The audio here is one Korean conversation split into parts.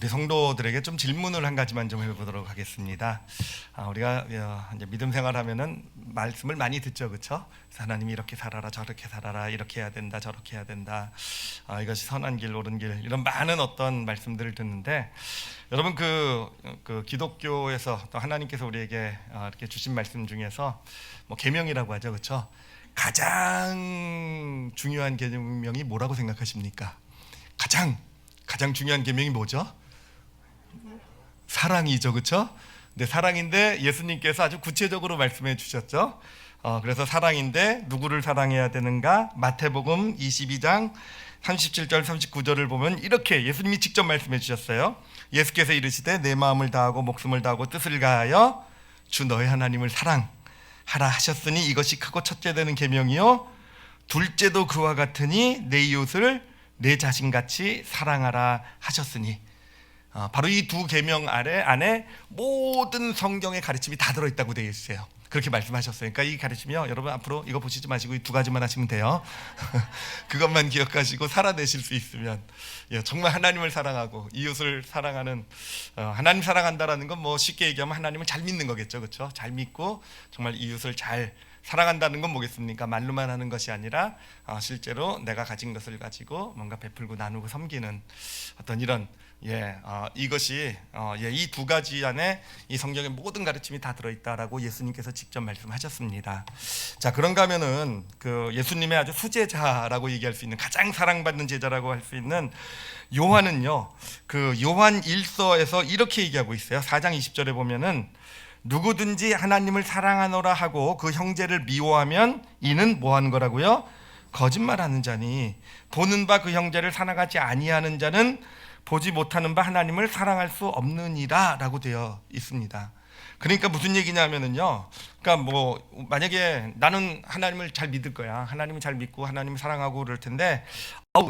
우리 성도들에게 좀 질문을 한 가지만 좀 해보도록 하겠습니다. 우리가 이제 믿음 생활하면은 말씀을 많이 듣죠, 그렇죠? 하나님이 이렇게 살아라, 저렇게 살아라, 이렇게 해야 된다, 저렇게 해야 된다. 이것이 선한 길, 옳은 길, 이런 많은 어떤 말씀들을 듣는데, 여러분 그 기독교에서 또 하나님께서 우리에게 이렇게 주신 말씀 중에서 뭐 계명이라고 하죠, 그렇죠? 가장 중요한 계명이 뭐라고 생각하십니까? 가장 중요한 계명이 뭐죠? 사랑이죠, 그렇죠? 근데 사랑인데 예수님께서 아주 구체적으로 말씀해 주셨죠. 그래서 사랑인데 누구를 사랑해야 되는가? 마태복음 22장 37절 39절을 보면 이렇게 예수님이 직접 말씀해 주셨어요. 예수께서 이르시되 내 마음을 다하고 목숨을 다하고 뜻을 다하여 주 너의 하나님을 사랑하라 하셨으니 이것이 크고 첫째 되는 계명이요 둘째도 그와 같으니 내 이웃을 내 자신같이 사랑하라 하셨으니, 바로 이 두 계명 안에 모든 성경의 가르침이 다 들어있다고 되어 있어요. 그렇게 말씀하셨어요. 그러니까 이 가르침이요, 여러분 앞으로 이거 보시지 마시고 이 두 가지만 하시면 돼요. 그것만 기억하시고 살아내실 수 있으면, 정말 하나님을 사랑하고 이웃을 사랑하는, 하나님 사랑한다라는 건 뭐 쉽게 얘기하면 하나님을 잘 믿는 거겠죠, 그렇죠? 잘 믿고 정말 이웃을 잘 사랑한다는 건 뭐겠습니까? 말로만 하는 것이 아니라 실제로 내가 가진 것을 가지고 뭔가 베풀고 나누고 섬기는 어떤 이런 이것이 이 두 가지 안에 이 성경의 모든 가르침이 다 들어있다라고 예수님께서 직접 말씀하셨습니다. 자, 그런가 하면은 그 예수님의 아주 수제자라고 얘기할 수 있는 가장 사랑받는 제자라고 할 수 있는 요한은요, 그 요한 1서에서 이렇게 얘기하고 있어요. 4장 20절에 보면은 누구든지 하나님을 사랑하노라 하고 그 형제를 미워하면 이는 뭐하는 거라고요? 거짓말하는 자니 보는 바 그 형제를 사랑하지 아니하는 자는 보지 못하는 바 하나님을 사랑할 수 없느니라 라고 되어 있습니다. 그러니까 무슨 얘기냐면은요, 그러니까 뭐 만약에 나는 하나님을 잘 믿을 거야, 하나님을 잘 믿고 하나님을 사랑하고 그럴 텐데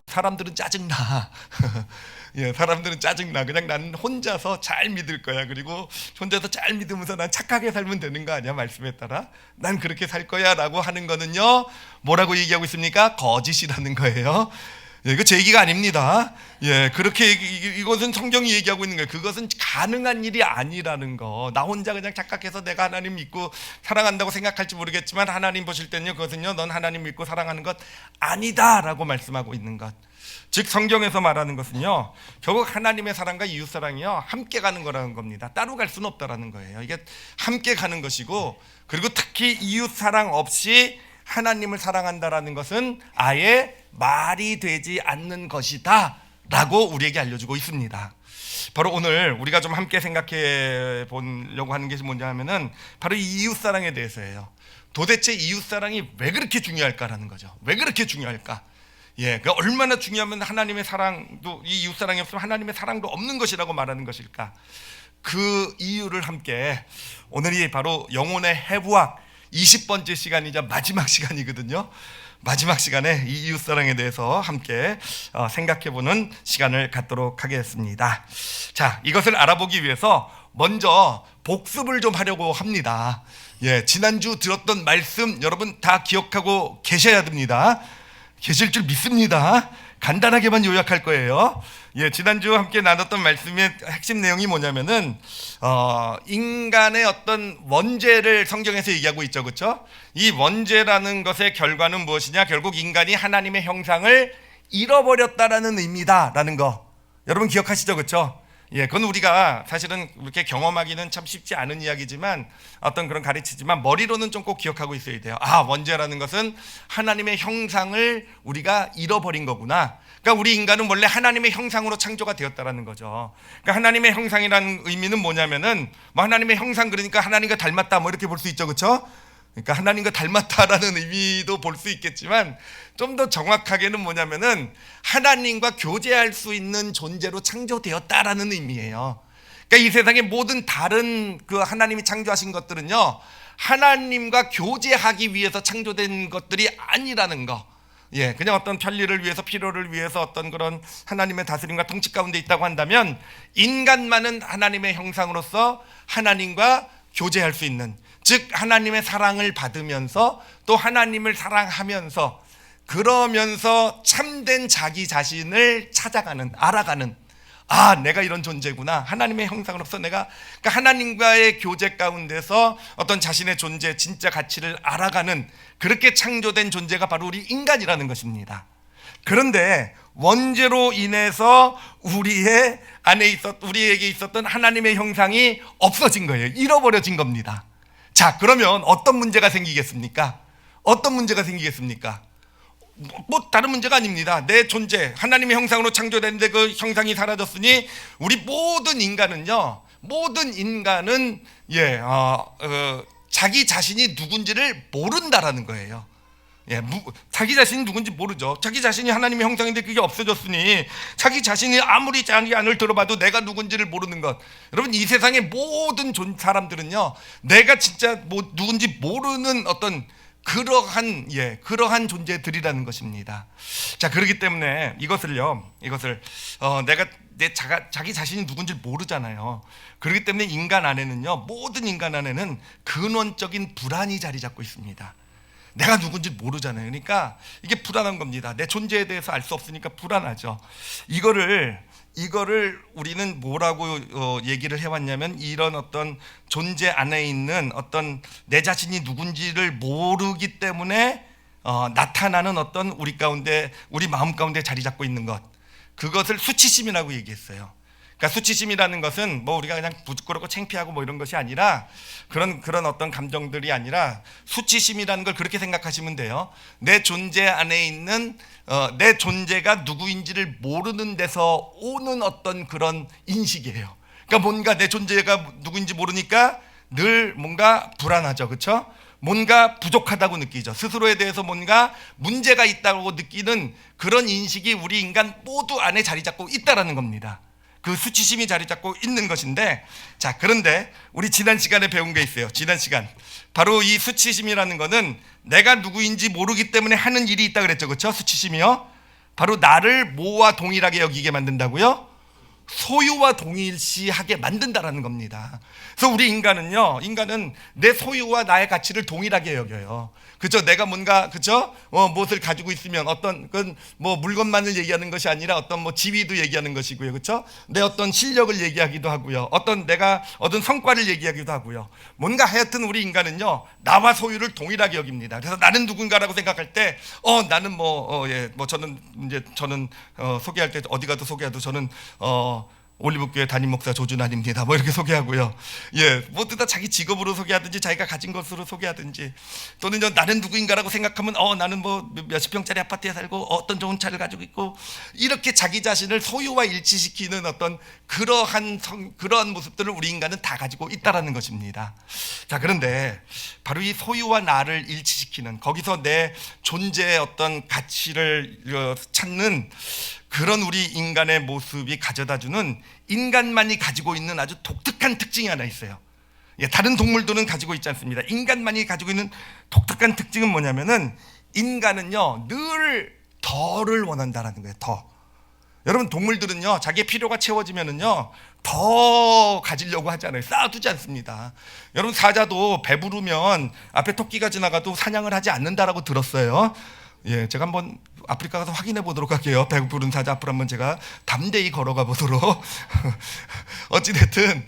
사람들은 짜증나. 사람들은 짜증나. 그냥 나는 혼자서 잘 믿을 거야. 그리고 혼자서 잘 믿으면서 난 착하게 살면 되는 거 아니야? 말씀에 따라 난 그렇게 살 거야 라고 하는 거는요, 뭐라고 얘기하고 있습니까? 거짓이라는 거예요. 이거 제 얘기가 아닙니다. 그렇게 이것은 성경이 얘기하고 있는 거예요. 그것은 가능한 일이 아니라는 거. 나 혼자 그냥 착각해서 내가 하나님 믿고 사랑한다고 생각할지 모르겠지만 하나님 보실 때는요, 그것은요, 넌 하나님 믿고 사랑하는 것 아니다라고 말씀하고 있는 것. 즉 성경에서 말하는 것은요, 결국 하나님의 사랑과 이웃 사랑이요 함께 가는 거라는 겁니다. 따로 갈 수는 없다라는 거예요. 이게 함께 가는 것이고, 그리고 특히 이웃 사랑 없이 하나님을 사랑한다라는 것은 아예 말이 되지 않는 것이다 라고 우리에게 알려주고 있습니다. 바로 오늘 우리가 좀 함께 생각해 보려고 하는 것이 뭐냐 하면은 바로 이 이웃사랑에 대해서예요. 도대체 이웃사랑이 왜 그렇게 중요할까라는 거죠. 왜 그렇게 중요할까? 그러니까 얼마나 중요하면 하나님의 사랑도, 이 이웃사랑이 없으면 하나님의 사랑도 없는 것이라고 말하는 것일까? 그 이유를 함께, 오늘이 바로 영혼의 해부학 20번째 시간이자 마지막 시간이거든요. 마지막 시간에 이 이웃사랑에 대해서 함께 생각해보는 시간을 갖도록 하겠습니다. 자, 이것을 알아보기 위해서 먼저 복습을 좀 하려고 합니다. 지난주 들었던 말씀 여러분 다 기억하고 계셔야 됩니다. 계실 줄 믿습니다. 간단하게만 요약할 거예요. 지난주 함께 나눴던 말씀의 핵심 내용이 뭐냐면은 인간의 어떤 원죄를 성경에서 얘기하고 있죠, 그렇죠? 이 원죄라는 것의 결과는 무엇이냐? 결국 인간이 하나님의 형상을 잃어버렸다라는 의미다라는 거. 여러분 기억하시죠, 그렇죠? 그건 우리가 사실은 이렇게 경험하기는 참 쉽지 않은 이야기지만 어떤 그런 가르치지만 머리로는 좀 꼭 기억하고 있어야 돼요. 원죄라는 것은 하나님의 형상을 우리가 잃어버린 거구나. 그러니까 우리 인간은 원래 하나님의 형상으로 창조가 되었다라는 거죠. 그러니까 하나님의 형상이라는 의미는 뭐냐면은 뭐 하나님의 형상, 그러니까 하나님과 닮았다 뭐 이렇게 볼 수 있죠, 그렇죠? 그러니까 하나님과 닮았다라는 의미도 볼 수 있겠지만 좀 더 정확하게는 뭐냐면은 하나님과 교제할 수 있는 존재로 창조되었다라는 의미예요. 그러니까 이 세상의 모든 다른 그 하나님이 창조하신 것들은요, 하나님과 교제하기 위해서 창조된 것들이 아니라는 거. 그냥 어떤 편리를 위해서, 필요를 위해서 어떤 그런 하나님의 다스림과 통치 가운데 있다고 한다면 인간만은 하나님의 형상으로서 하나님과 교제할 수 있는, 즉 하나님의 사랑을 받으면서 또 하나님을 사랑하면서 그러면서 참된 자기 자신을 찾아가는, 알아가는 아, 내가 이런 존재구나. 하나님의 형상으로서 내가, 그러니까 하나님과의 교제 가운데서 어떤 자신의 존재, 진짜 가치를 알아가는, 그렇게 창조된 존재가 바로 우리 인간이라는 것입니다. 그런데 원죄로 인해서 우리에게 있었던 하나님의 형상이 없어진 거예요. 잃어버려진 겁니다. 자, 그러면 어떤 문제가 생기겠습니까? 어떤 문제가 생기겠습니까? 뭐 다른 문제가 아닙니다. 내 존재, 하나님의 형상으로 창조됐는데 그 형상이 사라졌으니 우리 모든 인간은 자기 자신이 누군지를 모른다라는 거예요. 자기 자신이 누군지 모르죠. 자기 자신이 하나님의 형상인데 그게 없어졌으니 자기 자신이 아무리 자기 안을 들어봐도 내가 누군지를 모르는 것. 여러분, 이 세상의 모든 사람들은요, 내가 진짜 누군지 모르는 어떤 그러한 존재들이라는 것입니다. 자, 그렇기 때문에 내가 자기 자신이 누군지 모르잖아요. 그렇기 때문에 모든 인간 안에는 근원적인 불안이 자리 잡고 있습니다. 내가 누군지 모르잖아요. 그러니까 이게 불안한 겁니다. 내 존재에 대해서 알 수 없으니까 불안하죠. 이거를 우리는 뭐라고 얘기를 해왔냐면, 이런 어떤 존재 안에 있는 어떤 내 자신이 누군지를 모르기 때문에 나타나는 어떤 우리 마음 가운데 자리 잡고 있는 것, 그것을 수치심이라고 얘기했어요. 그러니까 수치심이라는 것은 우리가 그냥 부끄럽고 창피하고 이런 것이 아니라, 그런 어떤 감정들이 아니라, 수치심이라는 걸 그렇게 생각하시면 돼요. 내 존재 안에 있는 내 존재가 누구인지를 모르는 데서 오는 어떤 그런 인식이에요. 그러니까 뭔가 내 존재가 누구인지 모르니까 늘 뭔가 불안하죠. 그렇죠? 뭔가 부족하다고 느끼죠. 스스로에 대해서 뭔가 문제가 있다고 느끼는 그런 인식이 우리 인간 모두 안에 자리 잡고 있다라는 겁니다. 그 수치심이 자리 잡고 있는 것인데, 자, 그런데 우리 지난 시간에 배운 게 있어요. 지난 시간 바로 이 수치심이라는 거는 내가 누구인지 모르기 때문에 하는 일이 있다 그랬죠. 그렇죠? 수치심이요, 바로 나를 뭐와 동일하게 여기게 만든다고요? 소유와 동일시하게 만든다라는 겁니다. 그래서 우리 인간은 내 소유와 나의 가치를 동일하게 여겨요. 그죠? 내가 뭔가, 그죠? 무엇을 가지고 있으면 물건만을 얘기하는 것이 아니라 어떤 지위도 얘기하는 것이고요. 그죠? 내 어떤 실력을 얘기하기도 하고요. 내가 얻은 성과를 얘기하기도 하고요. 뭔가 하여튼 우리 인간은요, 나와 소유를 동일하게 여깁니다. 그래서 나는 누군가라고 생각할 때, 저는 소개할 때 어디 가도 소개해도 저는, 올리브교회 담임 목사 조준환입니다. 이렇게 소개하고요. 모두 다 자기 직업으로 소개하든지 자기가 가진 것으로 소개하든지, 또는 나는 누구인가라고 생각하면 나는 몇십 평짜리 아파트에 살고 어떤 좋은 차를 가지고 있고, 이렇게 자기 자신을 소유와 일치시키는 어떤 그러한 모습들을 우리 인간은 다 가지고 있다라는 것입니다. 자, 그런데 바로 이 소유와 나를 일치시키는, 거기서 내 존재의 어떤 가치를 찾는 그런 우리 인간의 모습이 가져다주는, 인간만이 가지고 있는 아주 독특한 특징이 하나 있어요. 다른 동물들은 가지고 있지 않습니다. 인간만이 가지고 있는 독특한 특징은 뭐냐면은, 인간은요, 늘 더를 원한다라는 거예요. 더. 여러분, 동물들은요, 자기의 필요가 채워지면은요, 더 가지려고 하잖아요. 쌓아두지 않습니다. 여러분, 사자도 배부르면 앞에 토끼가 지나가도 사냥을 하지 않는다라고 들었어요. 제가 한번 아프리카 가서 확인해 보도록 할게요. 배부른 사자 앞으로 한번 제가 담대히 걸어가 보도록. 어찌됐든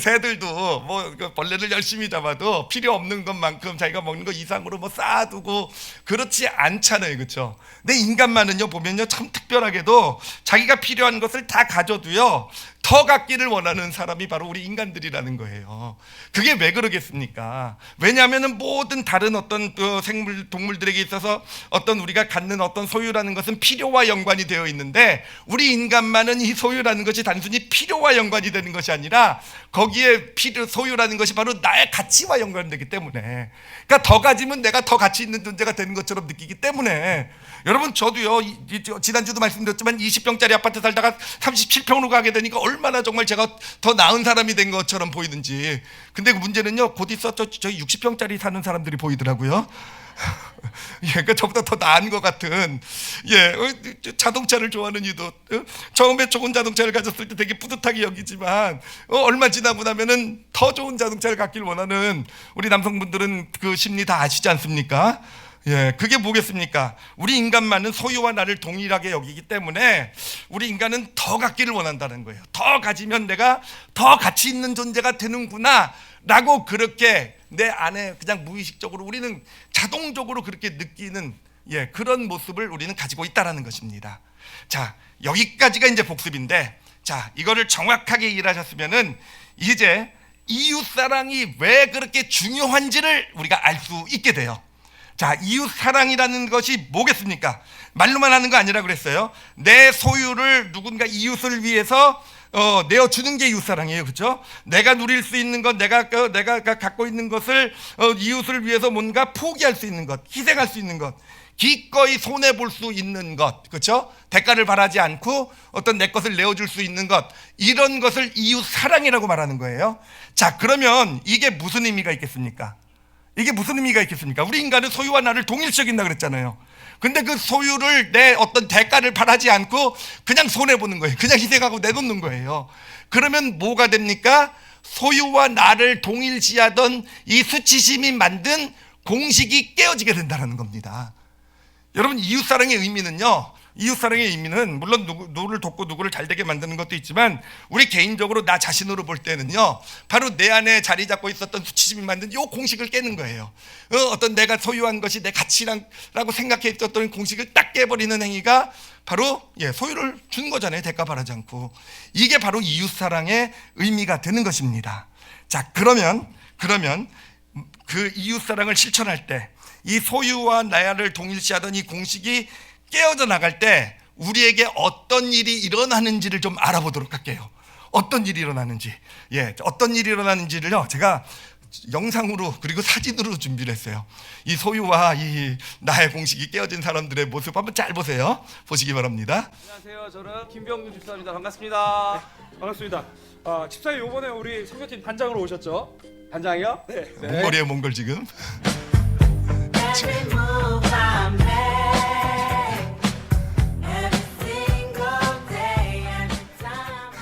새들도 벌레를 열심히 잡아도 필요 없는 것만큼 자기가 먹는 것 이상으로 쌓아두고 그렇지 않잖아요. 그렇죠? 근데 인간만은요, 보면요, 참 특별하게도 자기가 필요한 것을 다 가져도요, 더 갖기를 원하는 사람이 바로 우리 인간들이라는 거예요. 그게 왜 그러겠습니까? 왜냐하면 모든 다른 어떤 동물들에게 있어서 어떤 우리가 갖는 어떤 소유라는 것은 필요와 연관이 되어 있는데, 우리 인간만은 이 소유라는 것이 단순히 필요와 연관이 되는 것이 아니라, 거기에 소유라는 것이 바로 나의 가치와 연관되기 때문에, 그러니까 더 가지면 내가 더 가치 있는 존재가 되는 것처럼 느끼기 때문에, 여러분, 저도요, 지난주도 말씀드렸지만 20평짜리 아파트 살다가 37평으로 가게 되니까 얼마나 정말 제가 더 나은 사람이 된 것처럼 보이는지. 근데 그 문제는요, 곧 있어 저희 60평짜리 사는 사람들이 보이더라고요. 그러니까 저보다 더 나은 것 같은, 자동차를 좋아하는 이도 처음에 좋은 자동차를 가졌을 때 되게 뿌듯하게 여기지만, 얼마 지나고 나면은 더 좋은 자동차를 갖길 원하는 우리 남성분들은 그 심리 다 아시지 않습니까? 예, 그게 뭐겠습니까? 우리 인간만은 소유와 나를 동일하게 여기기 때문에 우리 인간은 더 갖기를 원한다는 거예요. 더 가지면 내가 더 가치 있는 존재가 되는구나 라고 그렇게 내 안에 그냥 무의식적으로 우리는 자동적으로 그렇게 느끼는 그런 모습을 우리는 가지고 있다는 것입니다. 자, 여기까지가 이제 복습인데, 자, 이거를 정확하게 이해하셨으면은 이제 이웃사랑이 왜 그렇게 중요한지를 우리가 알 수 있게 돼요. 자, 이웃사랑이라는 것이 뭐겠습니까? 말로만 하는 거 아니라 그랬어요. 내 소유를 누군가 이웃을 위해서 내어주는 게 이웃사랑이에요. 그렇죠? 내가 누릴 수 있는 것, 내가 갖고 있는 것을 이웃을 위해서 뭔가 포기할 수 있는 것, 희생할 수 있는 것, 기꺼이 손해볼 수 있는 것, 그렇죠? 대가를 바라지 않고 어떤 내 것을 내어줄 수 있는 것, 이런 것을 이웃사랑이라고 말하는 거예요. 자, 그러면 이게 무슨 의미가 있겠습니까? 이게 무슨 의미가 있겠습니까? 우리 인간은 소유와 나를 동일시킨다 그랬잖아요. 근데 그 소유를 내 어떤 대가를 바라지 않고 그냥 손해보는 거예요. 그냥 희생하고 내놓는 거예요. 그러면 뭐가 됩니까? 소유와 나를 동일시하던 이 수치심이 만든 공식이 깨어지게 된다는 겁니다. 여러분, 이웃사랑의 의미는요, 이웃사랑의 의미는 물론 누구를 돕고 누구를 잘되게 만드는 것도 있지만 우리 개인적으로 나 자신으로 볼 때는요, 바로 내 안에 자리 잡고 있었던 수치심이 만든 이 공식을 깨는 거예요. 어떤 내가 소유한 것이 내 가치라고 생각했던 공식을 딱 깨버리는 행위가 바로 소유를 주는 거잖아요. 대가 바라지 않고. 이게 바로 이웃사랑의 의미가 되는 것입니다. 자, 그러면 그 이웃사랑을 실천할 때 이 소유와 나를 동일시하던 이 공식이 깨어져 나갈 때 우리에게 어떤 일이 일어나는지를 좀 알아보도록 할게요. 어떤 일이 일어나는지. 어떤 일이 일어나는지를요, 제가 영상으로 그리고 사진으로 준비를 했어요. 이 소유와 이 나의 공식이 깨어진 사람들의 모습 한번 잘 보세요. 보시기 바랍니다. 안녕하세요. 저는 김병준 집사입니다. 반갑습니다. 네, 반갑습니다. 집사님, 이번에 우리 선교팀 단장으로 오셨죠? 단장이요? 네. 몽골이에요, 몽골 지금. Every move I make, every single day, every time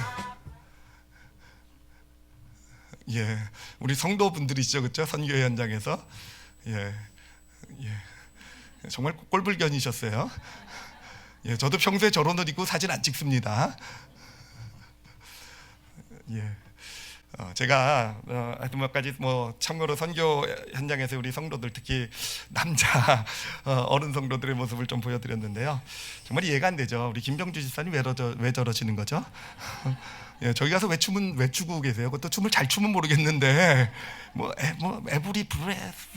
I 우리 성도분들이시죠, 그렇죠? 선교회 현장에서 정말 꼴불견이셨어요. 저도 평소에 저런 옷 입고 사진 안 찍습니다. 제가 하여튼 몇 가지 참고로 선교 현장에서 우리 성도들, 특히 남자 어른 성도들의 모습을 좀 보여드렸는데요. 정말 이해가 안 되죠. 우리 김병주 집사님 왜 저러시는 거죠? 저기 가서 왜 추고 계세요? 그것도 춤을 잘 추면 모르겠는데 에브리 브레스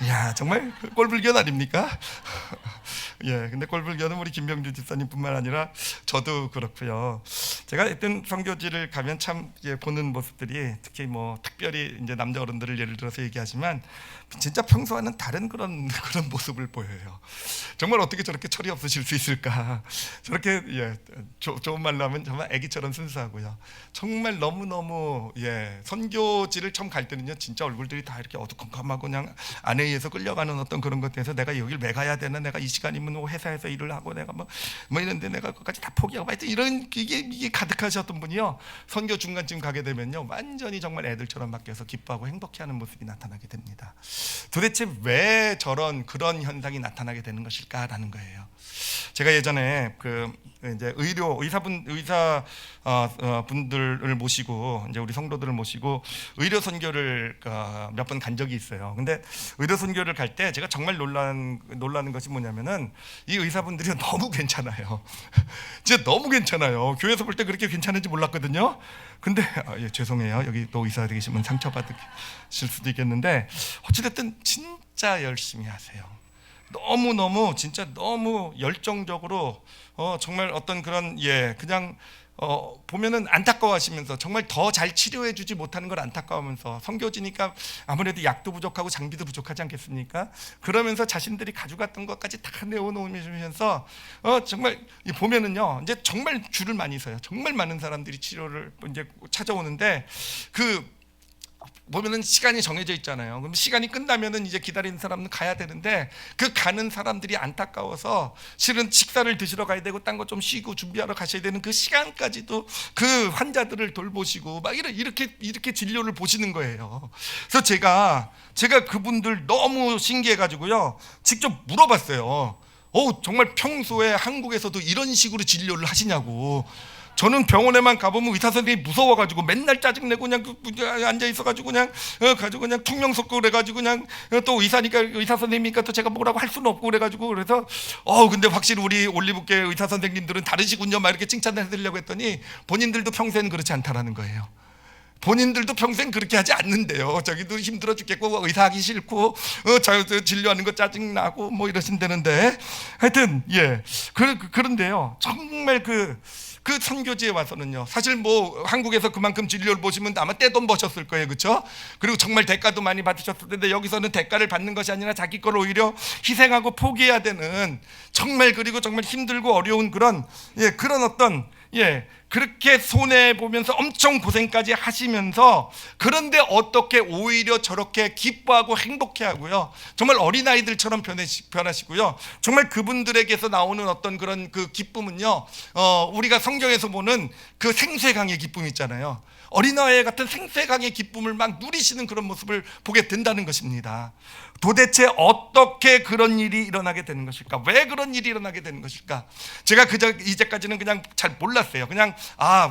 야, 정말 꼴불견 아닙니까? 근데 꼴불견은 우리 김병주 집사님뿐만 아니라 저도 그렇고요. 제가 하여튼 선교지를 가면 참 보는 모습들이, 특히 특별히 이제 남자 어른들을 예를 들어서 얘기하지만 진짜 평소와는 다른 그런 모습을 보여요. 정말 어떻게 저렇게 철이 없으실 수 있을까? 저렇게 좋은 말로 하면 정말 아기처럼 순수하고요. 정말 너무너무 선교지를 처음 갈 때는요, 진짜 얼굴들이 다 이렇게 어두컴컴하고 그냥 안에 의해서 끌려가는 어떤 그런 것들에서 내가 여기를 왜 가야 되나, 내가 이 시간이면 회사에서 일을 하고 내가 이런데 내가 그것까지 다 포기하고 하여튼 이런 이게 가득하셨던 분이요, 선교 중간쯤 가게 되면요, 완전히 정말 애들처럼 바뀌어서 기뻐하고 행복해하는 모습이 나타나게 됩니다. 도대체 왜 그런 현상이 나타나게 되는 것일까라는 거예요. 제가 예전에 이제 의사 분들을 모시고 이제 우리 성도들을 모시고 의료 선교를 몇 번 간 적이 있어요. 근데 의료 선교를 갈 때 제가 정말 놀라는 것이 뭐냐면은 이 의사분들이 너무 괜찮아요. 진짜 너무 괜찮아요. 교회에서 볼 때 그렇게 괜찮은지 몰랐거든요. 근데 죄송해요. 여기 또 의사 계시면 상처받으실 수도 있겠는데 어찌됐든 진짜 열심히 하세요. 진짜 너무 열정적으로 정말 어떤 그런 그냥 보면은 안타까워하시면서 정말 더 잘 치료해 주지 못하는 걸 안타까워하면서, 선교지니까 아무래도 약도 부족하고 장비도 부족하지 않겠습니까? 그러면서 자신들이 가져갔던 것까지 다 내어놓으면서 정말 보면은요, 이제 정말 줄을 많이 서요. 정말 많은 사람들이 치료를 이제 찾아오는데 보면은 시간이 정해져 있잖아요. 그럼 시간이 끝나면은 이제 기다리는 사람은 가야 되는데 그 가는 사람들이 안타까워서 실은 식사를 드시러 가야 되고 딴 거 좀 쉬고 준비하러 가셔야 되는 그 시간까지도 그 환자들을 돌보시고 막 이렇게 진료를 보시는 거예요. 그래서 제가 그분들 너무 신기해가지고요 직접 물어봤어요. 정말 평소에 한국에서도 이런 식으로 진료를 하시냐고. 저는 병원에만 가보면 의사 선생님이 무서워가지고 맨날 짜증내고 그냥 앉아 있어가지고 그냥 퉁명 섰고 그래가지고 그냥 또 의사니까 의사 선생님이니까 또 제가 뭐라고 할 수는 없고 그래가지고 그래서 근데 확실히 우리 올리브계 의사 선생님들은 다르시군요 막 이렇게 칭찬을 해드리려고 했더니 본인들도 평소에는 그렇지 않다라는 거예요. 본인들도 평생 그렇게 하지 않는데요. 저기도 힘들어 죽겠고 의사하기 싫고 저 진료하는 거 짜증나고 뭐 이러신다는데 하여튼 그런데요 정말 그 선교지에 와서는요 사실 뭐 한국에서 그만큼 진료를 보시면 아마 떼돈 버셨을 거예요, 그렇죠? 그리고 정말 대가도 많이 받으셨을 텐데 여기서는 대가를 받는 것이 아니라 자기 걸 오히려 희생하고 포기해야 되는 정말 그리고 정말 힘들고 어려운 그런 어떤 그렇게 손해 보면서 엄청 고생까지 하시면서 그런데 어떻게 오히려 저렇게 기뻐하고 행복해하고요 정말 어린아이들처럼 변하시고요 정말 그분들에게서 나오는 어떤 그런 그 기쁨은요 우리가 성경에서 보는 그 생쇠강의 기쁨 있잖아요. 어린아이 같은 생쇠강의 기쁨을 막 누리시는 그런 모습을 보게 된다는 것입니다. 도대체 어떻게 그런 일이 일어나게 되는 것일까? 왜 그런 일이 일어나게 되는 것일까? 제가 이제까지는 그냥 잘 몰랐어요. 그냥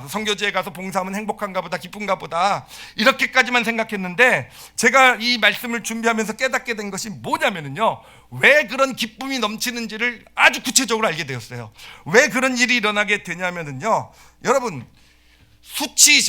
선교지에 가서 봉사하면 행복한가 보다, 기쁜가 보다 이렇게까지만 생각했는데 제가 이 말씀을 준비하면서 깨닫게 된 것이 뭐냐면요 왜 그런 기쁨이 넘치는지를 아주 구체적으로 알게 되었어요. 왜 그런 일이 일어나게 되냐면요 여러분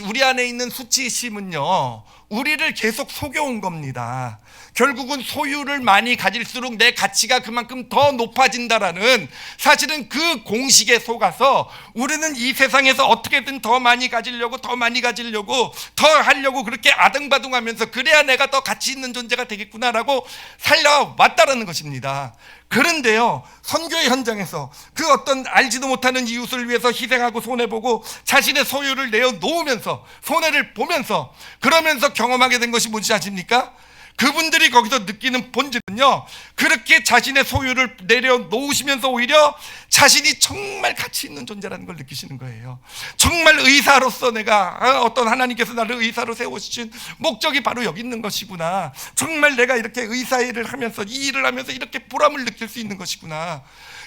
우리 안에 있는 수치심은요 우리를 계속 속여온 겁니다. 결국은 소유를 많이 가질수록 내 가치가 그만큼 더 높아진다라는 사실은 그 공식에 속아서 우리는 이 세상에서 어떻게든 더 많이 가지려고 더 하려고 그렇게 아등바등하면서 그래야 내가 더 가치 있는 존재가 되겠구나라고 살려왔다라는 것입니다. 그런데요 선교의 현장에서 그 어떤 알지도 못하는 이웃을 위해서 희생하고 손해보고 자신의 소유를 내어놓으면서 손해를 보면서 그러면서 경험하게 된 것이 뭔지 아십니까? 그분들이 거기서 느끼는 본질은요 그렇게 자신의 소유를 내려놓으시면서 오히려 자신이 정말 가치 있는 존재라는 걸 느끼시는 거예요. 정말 의사로서 내가 어떤 하나님께서 나를 의사로 세우신 목적이 바로 여기 있는 것이구나. 정말 내가 이렇게 의사 일을 하면서 이 일을 하면서 이렇게 보람을 느낄 수 있는 것이구나.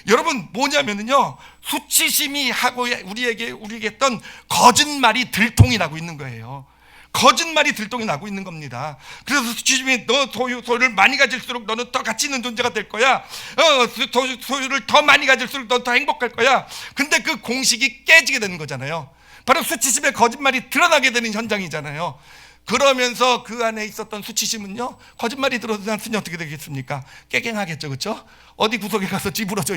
여러분 뭐냐면요 수치심이 하고 우리에게 했던 거짓말이 들통이 나고 있는 거예요. 거짓말이 들통이 나고 있는 겁니다. 그래서 수치심이 너 소유를 많이 가질수록 너는 더 가치 있는 존재가 될 거야. 소유를 더 많이 가질수록 넌 더 행복할 거야. 근데 그 공식이 깨지게 되는 거잖아요. 바로 수치심의 거짓말이 드러나게 되는 현장이잖아요. 그러면서 그 안에 있었던 수치심은요 거짓말이 드러났으니 어떻게 되겠습니까? 깨갱하겠죠, 그렇죠? 어디 구석에 가서 찌부러져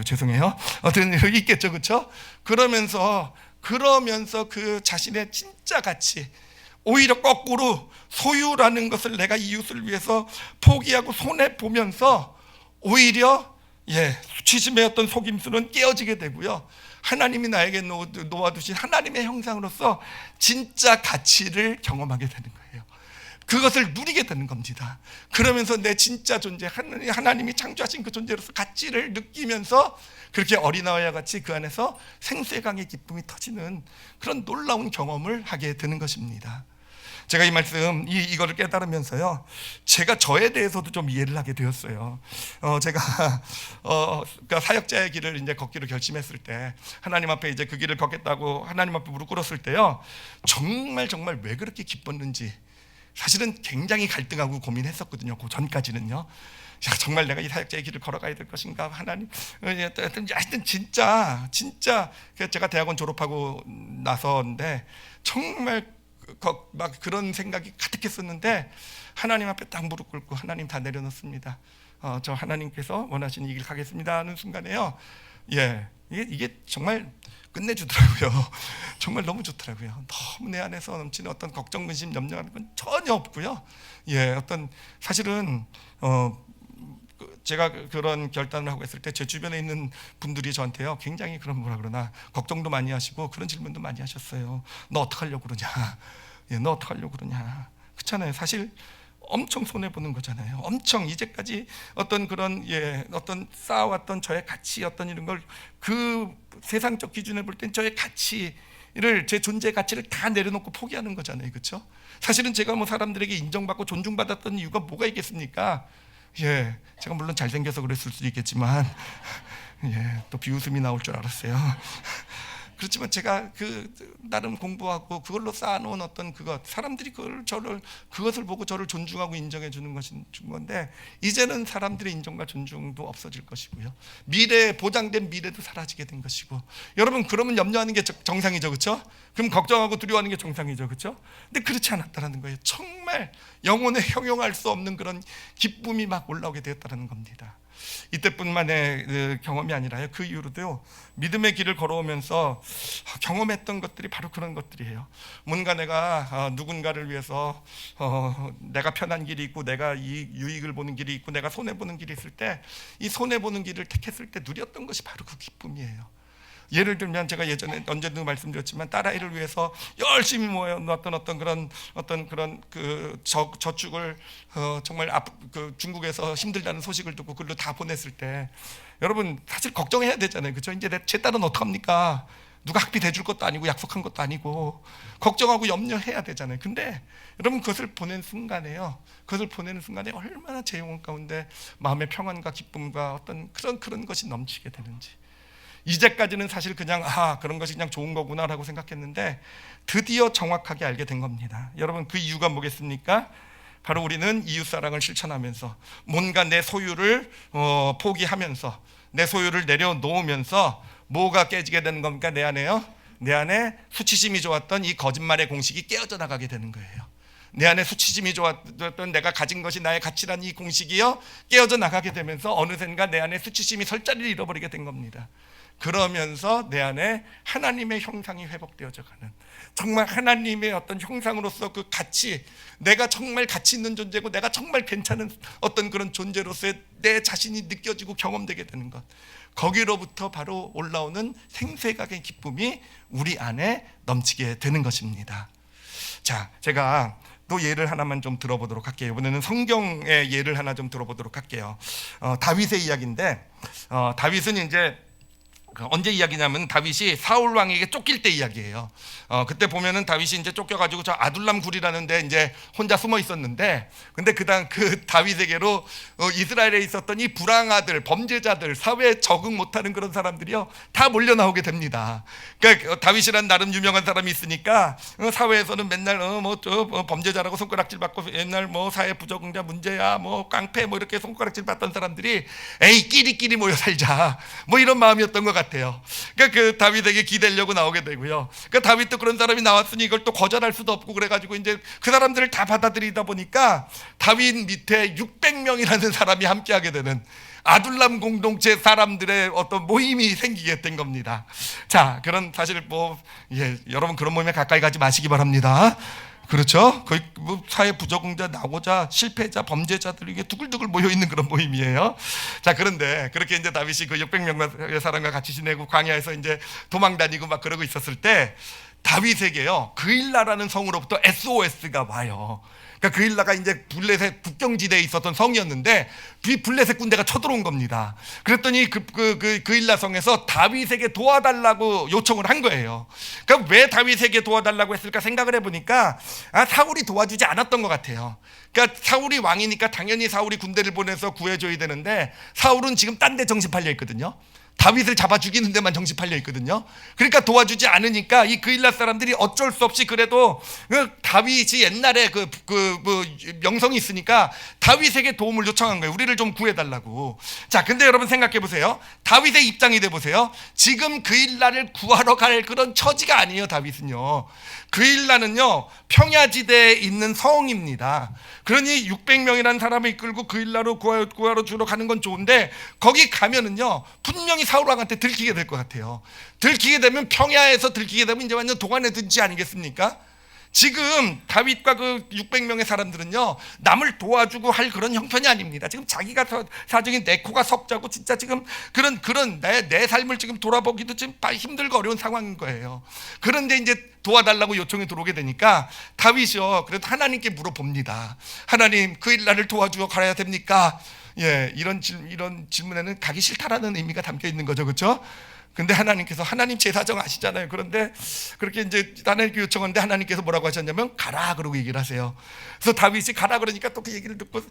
죄송해요. 어떤 일이 있겠죠, 그렇죠? 그러면서 그 자신의 진짜 가치 오히려 거꾸로 소유라는 것을 내가 이웃을 위해서 포기하고 손해보면서 오히려 수치심의 어떤 속임수는 깨어지게 되고요 하나님이 나에게 놓아두신 하나님의 형상으로서 진짜 가치를 경험하게 되는 거예요. 그것을 누리게 되는 겁니다. 그러면서 내 진짜 존재 하나님이 창조하신 그 존재로서 가치를 느끼면서 그렇게 어린아이와 같이 그 안에서 생쇠강의 기쁨이 터지는 그런 놀라운 경험을 하게 되는 것입니다. 제가 이 말씀 이거를 깨달으면서요 제가 저에 대해서도 좀 이해를 하게 되었어요. 제가 그러니까 사역자의 길을 이제 걷기로 결심했을 때 하나님 앞에 이제 그 길을 걷겠다고 하나님 앞에 무릎 꿇었을 때요 정말 왜 그렇게 기뻤는지 사실은 굉장히 갈등하고 고민했었거든요. 그 전까지는요. 정말 내가 이 사역자의 길을 걸어가야 될 것인가 하나님 하여튼 진짜 제가 대학원 졸업하고 나서인데 정말 막 그런 생각이 가득했었는데 하나님 앞에 딱 무릎 꿇고 하나님 다 내려놓습니다. 저 하나님께서 원하시는 이 길 가겠습니다 하는 순간에요 이게 정말 끝내주더라고요. 정말 너무 좋더라고요. 너무 내 안에서 넘치는 어떤 걱정, 근심, 염려하는 건 전혀 없고요 어떤 사실은 제가 그런 결단을 하고 있을 때 제 주변에 있는 분들이 저한테요 굉장히 걱정도 많이 하시고 그런 질문도 많이 하셨어요. 너 어떡하려고 그러냐? 너 어떡하려고 그러냐? 그렇잖아요. 사실 엄청 손해 보는 거잖아요. 엄청 이제까지 어떤 그런 어떤 쌓아왔던 저의 가치 어떤 이런 걸 그 세상적 기준에 볼 땐 저의 가치를 제 존재 가치를 다 내려놓고 포기하는 거잖아요. 그렇죠? 사실은 제가 뭐 사람들에게 인정받고 존중받았던 이유가 뭐가 있겠습니까? 제가 물론 잘생겨서 그랬을 수도 있겠지만 또 비웃음이 나올 줄 알았어요. 그렇지만 제가 그 나름 공부하고 그걸로 쌓아놓은 어떤 그것, 사람들이 그것을 보고 저를 존중하고 인정해 주는 것인 건데, 이제는 사람들의 인정과 존중도 없어질 것이고요. 보장된 미래도 사라지게 된 것이고. 여러분, 그러면 염려하는 게 정상이죠, 그렇죠? 그럼 걱정하고 두려워하는 게 정상이죠, 그렇죠? 근데 그렇지 않았다라는 거예요. 정말 영혼에 형용할 수 없는 그런 기쁨이 막 올라오게 되었다는 겁니다. 이때뿐만의 경험이 아니라요, 그 이후로도요, 믿음의 길을 걸어오면서 경험했던 것들이 바로 그런 것들이에요. 뭔가 내가 누군가를 위해서 내가 편한 길이 있고 내가 유익을 보는 길이 있고 내가 손해보는 길이 있을 때, 이 손해보는 길을 택했을 때 누렸던 것이 바로 그 기쁨이에요. 예를 들면 제가 예전에 언제도 말씀드렸지만 딸아이를 위해서 열심히 모아놓았던 어떤 그런 그 저축을 정말 그 중국에서 힘들다는 소식을 듣고 글로 다 보냈을 때, 여러분 사실 걱정해야 되잖아요, 그렇죠? 이제 제 딸은 어떡합니까? 누가 학비 대줄 것도 아니고 약속한 것도 아니고 걱정하고 염려해야 되잖아요. 근데 여러분, 그것을 보내는 순간에 얼마나 제 영혼 가운데 마음의 평안과 기쁨과 어떤 그런 것이 넘치게 되는지. 이제까지는 사실 그냥 그런 것이 그냥 좋은 거구나라고 생각했는데, 드디어 정확하게 알게 된 겁니다. 여러분, 그 이유가 뭐겠습니까? 바로 우리는 이웃사랑을 실천하면서 뭔가 내 소유를 포기하면서 내 소유를 내려놓으면서 뭐가 깨지게 되는 겁니까? 내 안에 수치심이 좋았던 이 거짓말의 공식이 깨어져 나가게 되는 거예요. 내 안에 수치심이 좋았던 내가 가진 것이 나의 가치란 이 공식이요, 깨어져 나가게 되면서 어느샌가 내 안에 수치심이 설 자리를 잃어버리게 된 겁니다. 그러면서 내 안에 하나님의 형상이 회복되어져 가는, 정말 하나님의 어떤 형상으로서 그 가치, 내가 정말 가치 있는 존재고 내가 정말 괜찮은 어떤 그런 존재로서의 내 자신이 느껴지고 경험되게 되는 것, 거기로부터 바로 올라오는 생생하게 기쁨이 우리 안에 넘치게 되는 것입니다. 자, 제가 또 예를 하나만 좀 들어보도록 할게요. 이번에는 성경의 예를 하나 좀 들어보도록 할게요. 다윗의 이야기인데, 다윗은 이제 언제 이야기냐면 다윗이 사울 왕에게 쫓길 때 이야기예요. 그때 보면은 다윗이 이제 쫓겨가지고 저 아둘람 굴이라는데 이제 혼자 숨어 있었는데, 근데 그 다윗에게로 이스라엘에 있었던 이 불황아들, 범죄자들, 사회에 적응 못하는 그런 사람들이요, 다 몰려 나오게 됩니다. 그러니까 다윗이란 나름 유명한 사람이 있으니까 사회에서는 맨날 범죄자라고 손가락질 받고, 옛날 뭐 사회 부적응자 문제야, 뭐 깡패, 뭐 이렇게 손가락질 받던 사람들이 에이 끼리끼리 모여 살자, 뭐 이런 마음이었던 것 같아요. 그러니까 그 다윗에게 기대려고 나오게 되고요. 그러니까 다윗도 그런 사람이 나왔으니 이걸 또 거절할 수도 없고, 그래가지고 이제 그 사람들을 다 받아들이다 보니까 다윗 밑에 600명이라는 사람이 함께하게 되는 아둘람 공동체 사람들의 어떤 모임이 생기게 된 겁니다. 자, 그런 사실 여러분 그런 모임에 가까이 가지 마시기 바랍니다. 그렇죠? 거의 사회 부적응자, 낙오자, 실패자, 범죄자들, 이게 두글두글 모여 있는 그런 모임이에요. 자, 그런데 그렇게 이제 다윗이 그 600명의 사람과 같이 지내고 광야에서 이제 도망 다니고 막 그러고 있었을 때, 다윗에게요, 그일라라는 성으로부터 SOS가 와요. 그러니까 그일라가 이제 블레셋 국경지대에 있었던 성이었는데 블레셋 군대가 쳐들어온 겁니다. 그랬더니 그일라 성에서 다윗에게 도와달라고 요청을 한 거예요. 그러니까 왜 다윗에게 도와달라고 했을까 생각을 해보니까 사울이 도와주지 않았던 것 같아요. 그러니까 사울이 왕이니까 당연히 사울이 군대를 보내서 구해줘야 되는데, 사울은 지금 딴 데 정신 팔려 있거든요. 다윗을 잡아 죽이는 데만 정신 팔려 있거든요. 그러니까 도와주지 않으니까 이 그일라 사람들이 어쩔 수 없이 그래도 다윗이 옛날에 명성이 있으니까 다윗에게 도움을 요청한 거예요. 우리를 좀 구해달라고. 자, 근데 여러분 생각해 보세요. 다윗의 입장이 돼 보세요. 지금 그일라를 구하러 갈 그런 처지가 아니에요. 다윗은요, 그일라는요 평야지대에 있는 성입니다. 그러니 600명이라는 사람을 이끌고 그일라로 구하러 주러 가는 건 좋은데, 거기 가면은요 분명히 사울 왕한테 들키게 될 것 같아요. 들키게 되면, 평야에서 들키게 되면 이제 완전 도관에 든지 아니겠습니까? 지금 다윗과 그 600명의 사람들은요, 남을 도와주고 할 그런 형편이 아닙니다. 지금 자기가 사정이 내 코가 석자고 진짜 지금 그런 내 삶을 지금 돌아보기도 지금 힘들고 어려운 상황인 거예요. 그런데 이제 도와달라고 요청이 들어오게 되니까 다윗이요, 그래도 하나님께 물어봅니다. 하나님, 그 일날을 도와주어 가야 됩니까? 예, 이런 질문에는 가기 싫다라는 의미가 담겨 있는 거죠, 그렇죠? 근데 하나님께서, 하나님 제 사정 아시잖아요. 그런데 그렇게 이제 하나님께 요청하는데 하나님께서 뭐라고 하셨냐면 가라 그러고 얘기를 하세요. 그래서 다윗이 가라 그러니까 또 그 얘기를 듣고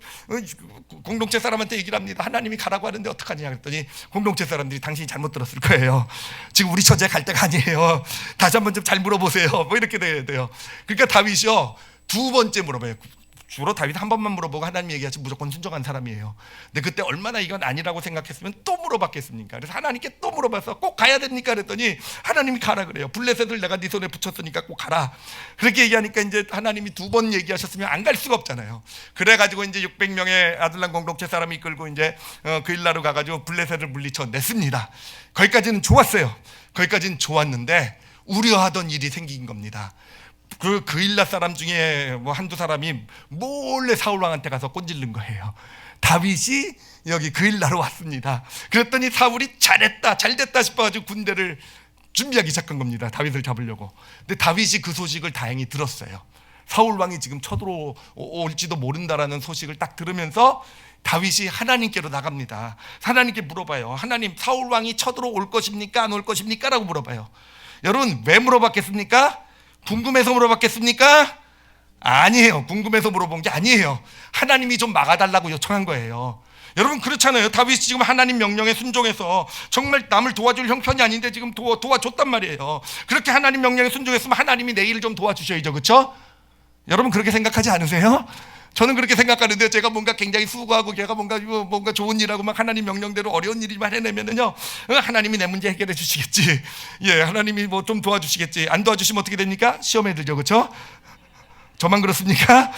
공동체 사람한테 얘기를 합니다. 하나님이 가라고 하는데 어떡하냐 그랬더니 공동체 사람들이 당신이 잘못 들었을 거예요. 지금 우리 처제 갈 때가 아니에요. 다시 한번 좀 잘 물어보세요. 뭐 이렇게 돼요. 그러니까 다윗이요, 두 번째 물어봐요. 주로 다윗 한 번만 물어보고 하나님 얘기하시면 무조건 순종한 사람이에요. 근데 그때 얼마나 이건 아니라고 생각했으면 또 물어봤겠습니까? 그래서 하나님께 또 물어봐서 꼭 가야 됩니까? 그랬더니 하나님이 가라 그래요. 블레셋을 내가 네 손에 붙였으니까 꼭 가라. 그렇게 얘기하니까 이제 하나님이 두 번 얘기하셨으면 안 갈 수가 없잖아요. 그래가지고 이제 600명의 아둘람 공동체 사람이 이끌고 이제 그 일라로 가가지고 블레셋을 물리쳐 냈습니다. 거기까지는 좋았어요. 거기까지는 좋았는데 우려하던 일이 생긴 겁니다. 그 일라 사람 중에 뭐 한두 사람이 몰래 사울 왕한테 가서 꼰질른 거예요. 다윗이 여기 그 일라로 왔습니다. 그랬더니 사울이 잘됐다 싶어가지고 군대를 준비하기 시작한 겁니다. 다윗을 잡으려고. 근데 다윗이 그 소식을 다행히 들었어요. 사울 왕이 지금 쳐들어올지도 모른다라는 소식을 딱 들으면서 다윗이 하나님께로 나갑니다. 하나님께 물어봐요. 하나님, 사울 왕이 쳐들어올 것입니까? 안 올 것입니까? 라고 물어봐요. 여러분, 왜 물어봤겠습니까? 궁금해서 물어봤겠습니까? 아니에요. 궁금해서 물어본 게 아니에요. 하나님이 좀 막아달라고 요청한 거예요. 여러분, 그렇잖아요. 다윗이 지금 하나님 명령에 순종해서 정말 남을 도와줄 형편이 아닌데 지금 도와줬단 말이에요. 그렇게 하나님 명령에 순종했으면 하나님이 내 일을 좀 도와주셔야죠. 그렇죠? 여러분, 그렇게 생각하지 않으세요? 저는 그렇게 생각하는데, 제가 뭔가 굉장히 수고하고 걔가 뭔가 좋은 일하고 막 하나님 명령대로 어려운 일만 해내면은요, 하나님이 내 문제 해결해 주시겠지. 예, 하나님이 뭐 좀 도와주시겠지. 안 도와주시면 어떻게 됩니까? 시험에 들죠, 그렇죠? 저만 그렇습니까?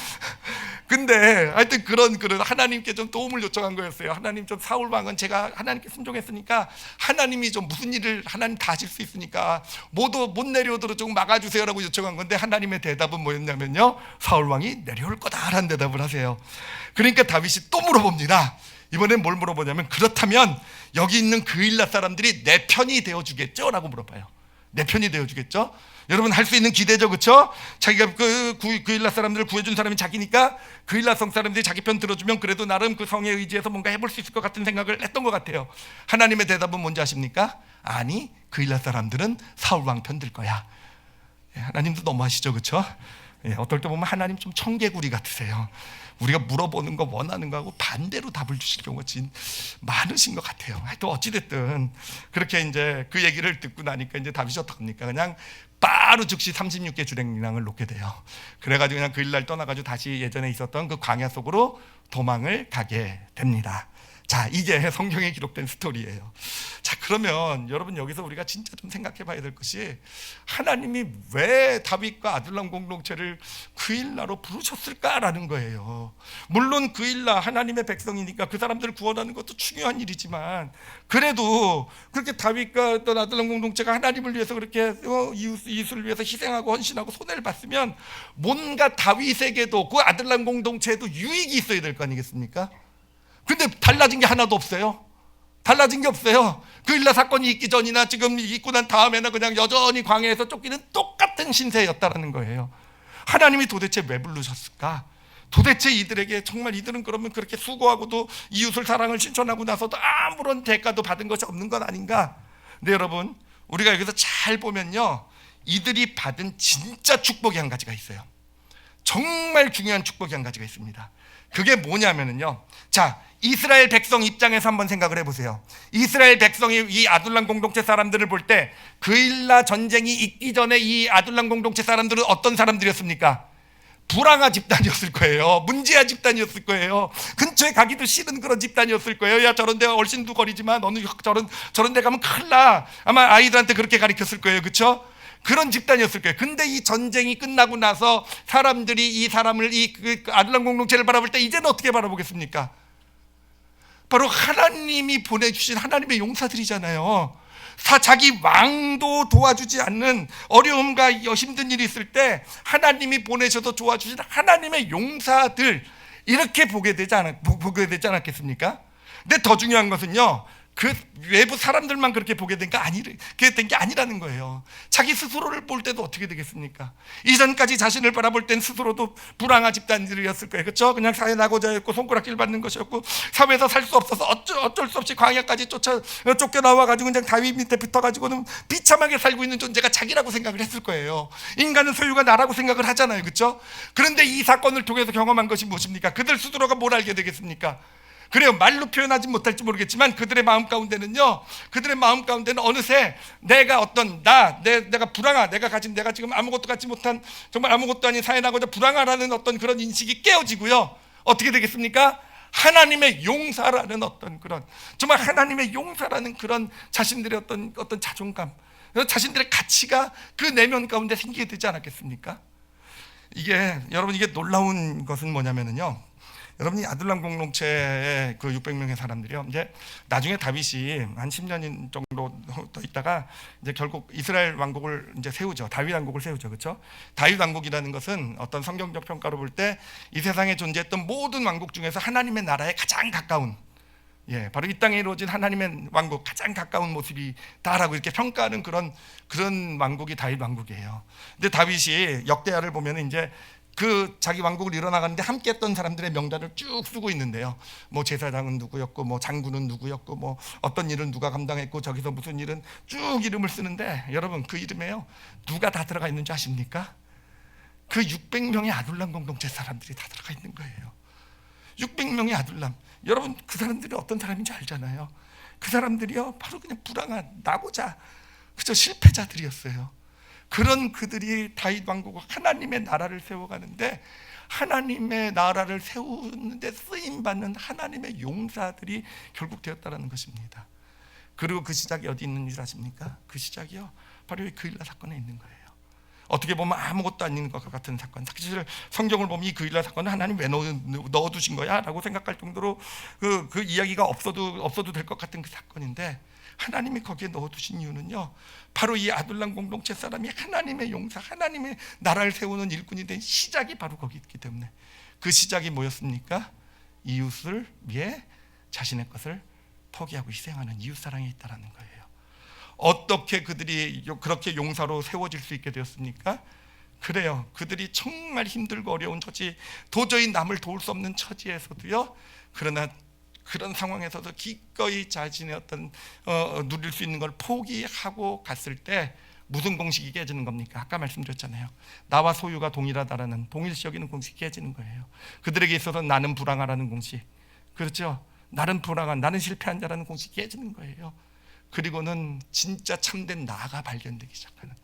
근데 하여튼 그런 하나님께 좀 도움을 요청한 거였어요. 하나님, 좀 사울 왕은 제가 하나님께 순종했으니까 하나님이 좀 무슨 일을 하나님 다 하실 수 있으니까 못 내려오도록 좀 막아주세요라고 요청한 건데, 하나님의 대답은 뭐였냐면요, 사울 왕이 내려올 거다라는 대답을 하세요. 그러니까 다윗이 또 물어봅니다. 이번엔 뭘 물어보냐면, 그렇다면 여기 있는 그 일라 사람들이 내 편이 되어주겠죠? 라고 물어봐요. 내 편이 되어주겠죠? 여러분, 할 수 있는 기대죠, 그렇죠? 자기가 그 일라 사람들을 구해준 사람이 자기니까 그 일라 성 사람들이 자기 편 들어주면 그래도 나름 그 성에 의지해서 뭔가 해볼 수 있을 것 같은 생각을 했던 것 같아요. 하나님의 대답은 뭔지 아십니까? 아니, 그 일라 사람들은 사울 왕 편 들 거야. 하나님도 너무하시죠, 그렇죠? 어떨 때 보면 하나님 좀 청개구리 같으세요. 우리가 물어보는 거, 원하는 거하고 반대로 답을 주실 경우가 많으신 것 같아요. 하여튼 어찌됐든 그렇게 이제 그 얘기를 듣고 나니까 이제 다윗이 어떡합니까? 그냥 바로 즉시 36개 주랭량을 놓게 돼요. 그래가지고 그냥 그 일날 떠나가지고 다시 예전에 있었던 그 광야 속으로 도망을 가게 됩니다. 자, 이게 성경에 기록된 스토리예요. 자, 그러면 여러분, 여기서 우리가 진짜 좀 생각해 봐야 될 것이, 하나님이 왜 다윗과 아둘람 공동체를 그 일라로 부르셨을까라는 거예요. 물론 그 일라 하나님의 백성이니까 그 사람들을 구원하는 것도 중요한 일이지만, 그래도 그렇게 다윗과 어떤 아둘람 공동체가 하나님을 위해서 그렇게 이웃을 위해서 희생하고 헌신하고 손해를 봤으면 뭔가 다윗에게도 그 아둘람 공동체에도 유익이 있어야 될 거 아니겠습니까? 근데 달라진 게 하나도 없어요. 달라진 게 없어요. 그 일라 사건이 있기 전이나 지금 있고 난 다음에나 그냥 여전히 광야에서 쫓기는 똑같은 신세였다라는 거예요. 하나님이 도대체 왜 부르셨을까? 도대체 이들에게 정말 이들은 그러면 그렇게 수고하고도 이웃을 사랑을 실천하고 나서도 아무런 대가도 받은 것이 없는 건 아닌가? 근데 여러분, 우리가 여기서 잘 보면요, 이들이 받은 진짜 축복이 한 가지가 있어요. 정말 중요한 축복이 한 가지가 있습니다. 그게 뭐냐면요, 자, 이스라엘 백성 입장에서 한번 생각을 해보세요. 이스라엘 백성이 이 아둘람 공동체 사람들을 볼 때 그 일라 전쟁이 있기 전에 이 아둘람 공동체 사람들은 어떤 사람들이었습니까? 불황아 집단이었을 거예요. 문제아 집단이었을 거예요. 근처에 가기도 싫은 그런 집단이었을 거예요. 야, 저런 데 얼씬두거리지만 저런 데 가면 큰일 나. 아마 아이들한테 그렇게 가르쳤을 거예요. 그렇죠? 그런 집단이었을 거예요. 근데 이 전쟁이 끝나고 나서 사람들이 이 사람을 그 아둘람 공동체를 바라볼 때 이제는 어떻게 바라보겠습니까? 바로 하나님이 보내주신 하나님의 용사들이잖아요. 자기 왕도 도와주지 않는 어려움과 힘든 일이 있을 때 하나님이 보내셔서 도와주신 하나님의 용사들, 이렇게 보게 되지 않았겠습니까? 근데 더 중요한 것은요, 그 외부 사람들만 그렇게 보게 된 게 아니라는 거예요. 자기 스스로를 볼 때도 어떻게 되겠습니까? 이전까지 자신을 바라볼 땐 스스로도 불황화 집단들이었을 거예요. 그렇죠? 그냥 사회 낙오자였고 손가락질 받는 것이었고 사회에서 살 수 없어서 어쩔 수 없이 광야까지 쫓겨나와가지고 그냥 다윗 밑에 붙어가지고는 비참하게 살고 있는 존재가 자기라고 생각을 했을 거예요. 인간은 소유가 나라고 생각을 하잖아요. 그렇죠? 그런데 이 사건을 통해서 경험한 것이 무엇입니까? 그들 스스로가 뭘 알게 되겠습니까? 그래요. 말로 표현하지 못할지 모르겠지만 그들의 마음 가운데는 어느새 내가 불황화, 내가 지금 아무것도 갖지 못한, 정말 아무것도 아닌 사회나고자 불황화라는 어떤 그런 인식이 깨어지고요. 어떻게 되겠습니까? 하나님의 용사라는 정말 하나님의 용사라는 그런 자신들의 어떤 자존감, 자신들의 가치가 그 내면 가운데 생기게 되지 않았겠습니까? 여러분, 이게 놀라운 것은 뭐냐면요, 여러분이 아둘람 공동체의 그 600명의 사람들이요, 이제 나중에 다윗이 한 10년 정도 더 있다가 이제 결국 이스라엘 왕국을 이제 세우죠. 다윗 왕국을 세우죠. 그렇죠? 다윗 왕국이라는 것은 어떤 성경적 평가로 볼 때 이 세상에 존재했던 모든 왕국 중에서 하나님의 나라에 가장 가까운, 바로 이 땅에 이루어진 하나님의 왕국 가장 가까운 모습이다라고 이렇게 평가하는 그런 왕국이 다윗 왕국이에요. 근데 다윗이 역대하를 보면 이제 그 자기 왕국을 이뤄나가는데 함께했던 사람들의 명단을 쭉 쓰고 있는데요. 뭐 제사장은 누구였고, 뭐 장군은 누구였고, 뭐 어떤 일은 누가 감당했고, 저기서 무슨 일은 쭉 이름을 쓰는데, 여러분 그 이름에요, 누가 다 들어가 있는 줄 아십니까? 그 600명의 아둘람 공동체 사람들이 다 들어가 있는 거예요. 600명의 아둘람. 여러분 그 사람들이 어떤 사람인지 알잖아요. 그 사람들이요, 바로 그냥 불황화, 낙오자, 그저 실패자들이었어요. 그런 그들이 다윗 왕국과 하나님의 나라를 세워가는데, 하나님의 나라를 세우는데 쓰임받는 하나님의 용사들이 결국 되었다는 것입니다. 그리고 그 시작이 어디 있는 줄 아십니까? 그 시작이요, 바로 이 그일라 사건에 있는 거예요. 어떻게 보면 아무것도 아닌 것 같은 사건. 사실 성경을 보면 이 그일라 사건을 하나님 왜 넣어두신 거야? 라고 생각할 정도로 그 이야기가 없어도 될 것 같은 그 사건인데, 하나님이 거기에 넣어두신 이유는요, 바로 이 아둘람 공동체 사람이 하나님의 용사, 하나님의 나라를 세우는 일꾼이 된 시작이 바로 거기 있기 때문에. 그 시작이 뭐였습니까? 이웃을 위해 자신의 것을 포기하고 희생하는 이웃사랑에 있다는 거예요. 어떻게 그들이 그렇게 용사로 세워질 수 있게 되었습니까? 그래요, 그들이 정말 힘들고 어려운 처지, 도저히 남을 도울 수 없는 처지에서도요, 그러나 그런 상황에서도 기꺼이 자신의 어떤 누릴 수 있는 걸 포기하고 갔을 때 무슨 공식이 깨지는 겁니까? 아까 말씀드렸잖아요. 나와 소유가 동일하다라는 동일시 여기는 공식이 깨지는 거예요. 그들에게 있어서 나는 불황하라는 공식, 그렇죠? 나는 불황한, 나는 실패한 자라는 공식이 깨지는 거예요. 그리고는 진짜 참된 나가 발견되기 시작하는,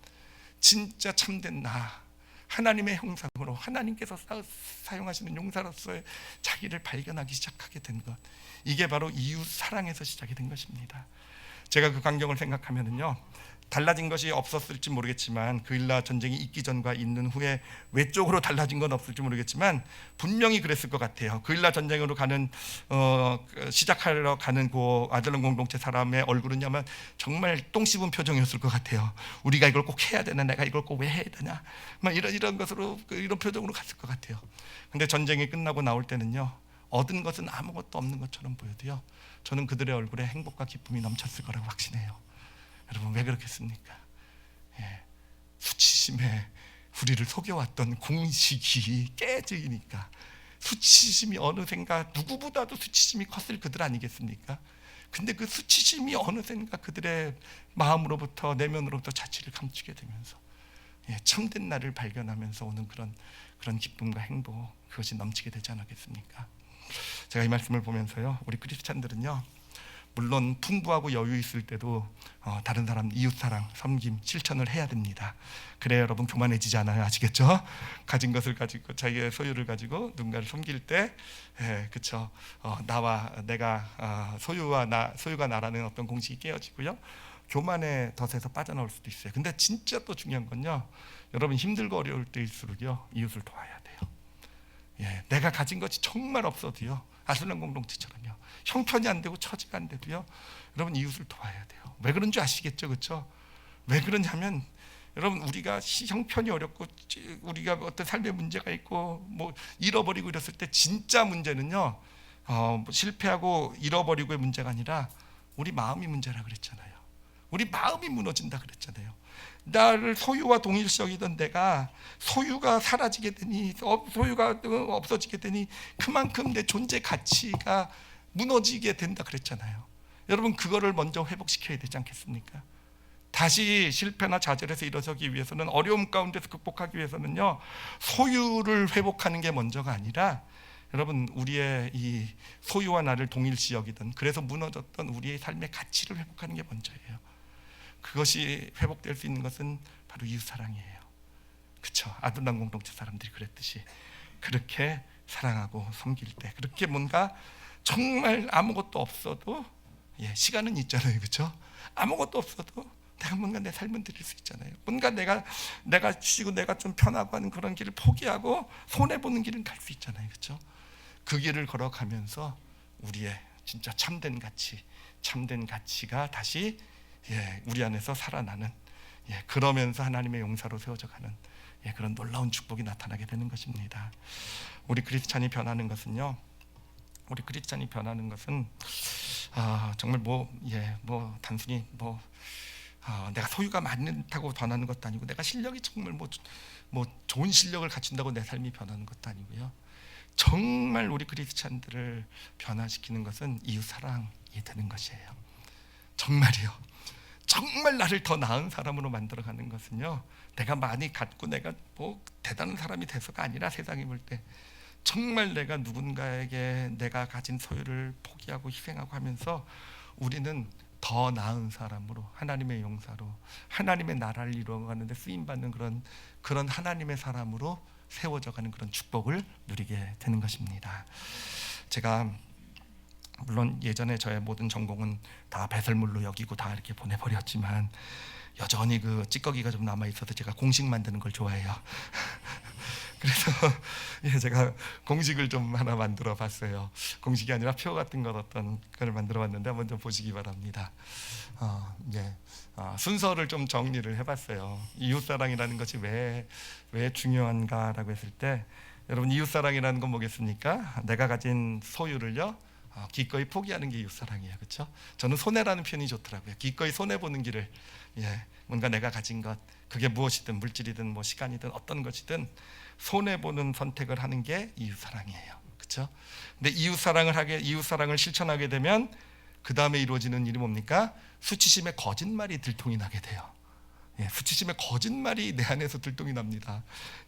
진짜 참된 나, 하나님의 형상으로 하나님께서 사용하시는 용사로서의 자기를 발견하기 시작하게 된 것, 이게 바로 이웃 사랑에서 시작이 된 것입니다. 제가 그 광경을 생각하면은요, 달라진 것이 없었을지 모르겠지만, 그일라 전쟁이 있기 전과 있는 후에 외적으로 달라진 건 없을지 모르겠지만 분명히 그랬을 것 같아요. 그일라 전쟁으로 시작하러 가는 그 아둘람 공동체 사람의 얼굴은 아마 정말 똥 씹은 표정이었을 것 같아요. 우리가 이걸 꼭 해야 되나, 내가 이걸 꼭 왜 해야 되나, 막 이런 것으로, 이런 표정으로 갔을 것 같아요. 근데 전쟁이 끝나고 나올 때는요, 얻은 것은 아무것도 없는 것처럼 보여도요, 저는 그들의 얼굴에 행복과 기쁨이 넘쳤을 거라고 확신해요. 여러분 왜 그렇겠습니까? 수치심에 우리를 속여왔던 공식이 깨지니까. 수치심이 어느샌가 누구보다도 수치심이 컸을 그들 아니겠습니까? 근데 그 수치심이 어느샌가 그들의 마음으로부터, 내면으로부터 자취를 감추게 되면서 참된 나를 발견하면서 오는 그런 기쁨과 행복, 그것이 넘치게 되지 않았겠습니까? 제가 이 말씀을 보면서요, 우리 크리스찬들은요, 물론 풍부하고 여유 있을 때도 다른 사람, 이웃사랑, 섬김, 실천을 해야 됩니다. 그래야 여러분 교만해지지 않아요. 아시겠죠? 가진 것을 가지고, 자기의 소유를 가지고 누군가를 섬길 때, 그렇죠? 나와 내가, 소유가 나라는 어떤 공식이 깨어지고요, 교만의 덫에서 빠져나올 수도 있어요. 근데 진짜 또 중요한 건요, 여러분 힘들고 어려울 때일수록요, 이웃을 도와야 돼요. 예, 내가 가진 것이 정말 없어도요, 아슬람 공동체처럼요, 형편이 안 되고 처지가 안 돼도요, 여러분 이웃을 도와야 돼요. 왜 그런 줄 아시겠죠, 그렇죠? 왜 그러냐면 여러분, 우리가 형편이 어렵고 우리가 어떤 삶의 문제가 있고 뭐 잃어버리고 이랬을 때 진짜 문제는요, 뭐 실패하고 잃어버리고의 문제가 아니라 우리 마음이 문제라 그랬잖아요. 우리 마음이 무너진다 그랬잖아요. 나를 소유와 동일시 여기던 내가 소유가 사라지게 되니, 소유가 없어지게 되니 그만큼 내 존재 가치가 무너지게 된다 그랬잖아요. 여러분, 그거를 먼저 회복시켜야 되지 않겠습니까? 다시 실패나 좌절에서 일어서기 위해서는, 어려움 가운데서 극복하기 위해서는요, 소유를 회복하는 게 먼저가 아니라 여러분, 우리의 이 소유와 나를 동일시 여기던, 그래서 무너졌던 우리의 삶의 가치를 회복하는 게 먼저예요. 그것이 회복될 수 있는 것은 바로 이웃사랑이에요. 그렇죠? 아둘람 공동체 사람들이 그랬듯이 그렇게 사랑하고 섬길 때, 그렇게 뭔가 정말 아무것도 없어도, 예, 시간은 있잖아요, 그렇죠? 아무것도 없어도 내가 뭔가 내 삶을 드릴 수 있잖아요. 뭔가 내가 쉬고 내가 좀 편하고 하는 그런 길을 포기하고 손해 보는 길은 갈 수 있잖아요, 그렇죠? 그 길을 걸어가면서 우리의 진짜 참된 가치가 다시, 예, 우리 안에서 살아나는, 예, 그러면서 하나님의 용사로 세워져가는, 예, 그런 놀라운 축복이 나타나게 되는 것입니다. 우리 크리스찬이 변하는 것은요, 정말 단순히 내가 소유가 많다고 변하는 것도 아니고, 내가 실력이 정말 뭐 좋은 실력을 갖춘다고 내 삶이 변하는 것도 아니고요. 정말 우리 크리스찬들을 변화시키는 것은 이웃 사랑이 되는 것이에요. 정말이요. 정말 나를 더 나은 사람으로 만들어가는 것은요, 내가 많이 갖고 내가 뭐 대단한 사람이 돼서가 아니라, 세상이 볼 때 정말 내가 누군가에게 내가 가진 소유를 포기하고 희생하고 하면서 우리는 더 나은 사람으로, 하나님의 용사로, 하나님의 나라를 이루어가는 데 쓰임받는 그런 하나님의 사람으로 세워져가는 그런 축복을 누리게 되는 것입니다. 제가 물론 예전에 저의 모든 전공은 다 배설물로 여기고 다 이렇게 보내버렸지만, 여전히 그 찌꺼기가 좀 남아있어서 제가 공식 만드는 걸 좋아해요. 그래서 예, 제가 공식을 좀 하나 만들어 봤어요. 공식이 아니라 표 같은 것, 어떤 걸 만들어 봤는데 한번 좀 보시기 바랍니다. 순서를 좀 정리를 해봤어요. 이웃사랑이라는 것이 왜 중요한가라고 했을 때, 여러분, 이웃사랑이라는 건 뭐겠습니까? 내가 가진 소유를요, 기꺼이 포기하는 게 이웃사랑이에요, 그렇죠? 저는 손해라는 표현이 좋더라고요. 기꺼이 손해 보는 길을, 예, 뭔가 내가 가진 것, 그게 무엇이든 물질이든 뭐 시간이든 어떤 것이든 손해 보는 선택을 하는 게 이웃사랑이에요, 그렇죠? 근데 이웃사랑을 실천하게 되면 그 다음에 이루어지는 일이 뭡니까? 수치심의 거짓말이 들통이 나게 돼요. 예, 수치심의 거짓말이 내 안에서 들통이 납니다.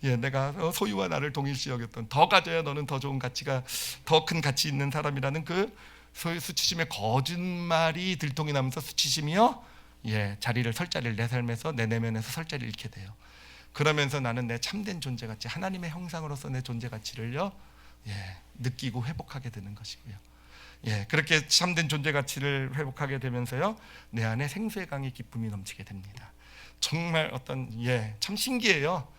예, 내가 소유와 나를 동일시 여겼던, 더 가져야 너는 더 좋은 가치가, 더 큰 가치 있는 사람이라는 그 수치심의 거짓말이 들통이 나면서 수치심이요, 예, 설 자리를 내 삶에서, 내 내면에서 설 자리를 잃게 돼요. 그러면서 나는 내 참된 존재 가치, 하나님의 형상으로서 내 존재 가치를요, 예, 느끼고 회복하게 되는 것이고요. 예, 그렇게 참된 존재 가치를 회복하게 되면서요, 내 안에 생수의 강의 기쁨이 넘치게 됩니다. 정말 참 신기해요.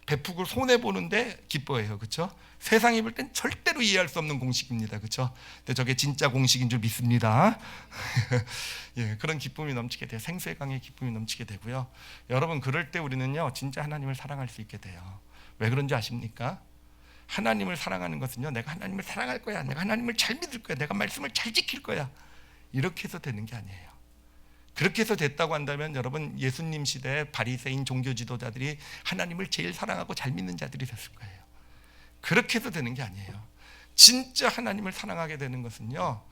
배프고 손해 보는데 기뻐해요, 그렇죠? 세상이 볼 땐 절대로 이해할 수 없는 공식입니다, 그렇죠? 근데 저게 진짜 공식인 줄 믿습니다. 예, 그런 기쁨이 넘치게 돼요. 생수의 강의 기쁨이 넘치게 되고요. 여러분, 그럴 때 우리는요, 진짜 하나님을 사랑할 수 있게 돼요. 왜 그런지 아십니까? 하나님을 사랑하는 것은요, 내가 하나님을 사랑할 거야, 내가 하나님을 잘 믿을 거야, 내가 말씀을 잘 지킬 거야, 이렇게 해서 되는 게 아니에요. 그렇게 해서 됐다고 한다면, 여러분, 예수님 시대에 바리새인 종교 지도자들이 하나님을 제일 사랑하고 잘 믿는 자들이 됐을 거예요. 그렇게 해서 되는 게 아니에요. 진짜 하나님을 사랑하게 되는 것은요,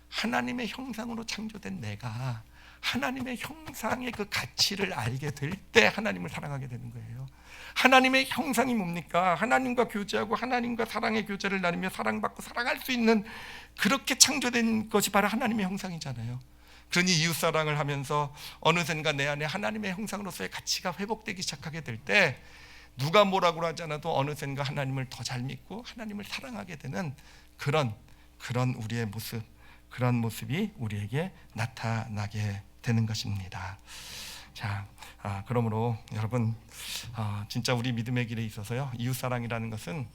하나님의 형상으로 창조된 내가 하나님의 형상의 그 가치를 알게 될 때 하나님을 사랑하게 되는 거예요. 하나님의 형상이 뭡니까? 하나님과 교제하고 하나님과 사랑의 교제를 나누며 사랑받고 사랑할 수 있는, 그렇게 창조된 것이 바로 하나님의 형상이잖아요. 그러니 이웃사랑을 하면서 어느샌가 내 안에 하나님의 형상으로서의 가치가 회복되기 시작하게 될 때, 누가 뭐라고 하지 않아도 어느샌가 하나님을 더 잘 믿고 하나님을 사랑하게 되는 그런 우리의 모습, 그런 모습이 우리에게 나타나게 되는 것입니다. 자, 그러므로 여러분, 진짜 우리 믿음의 길에 있어서요, 이웃사랑이라는 것은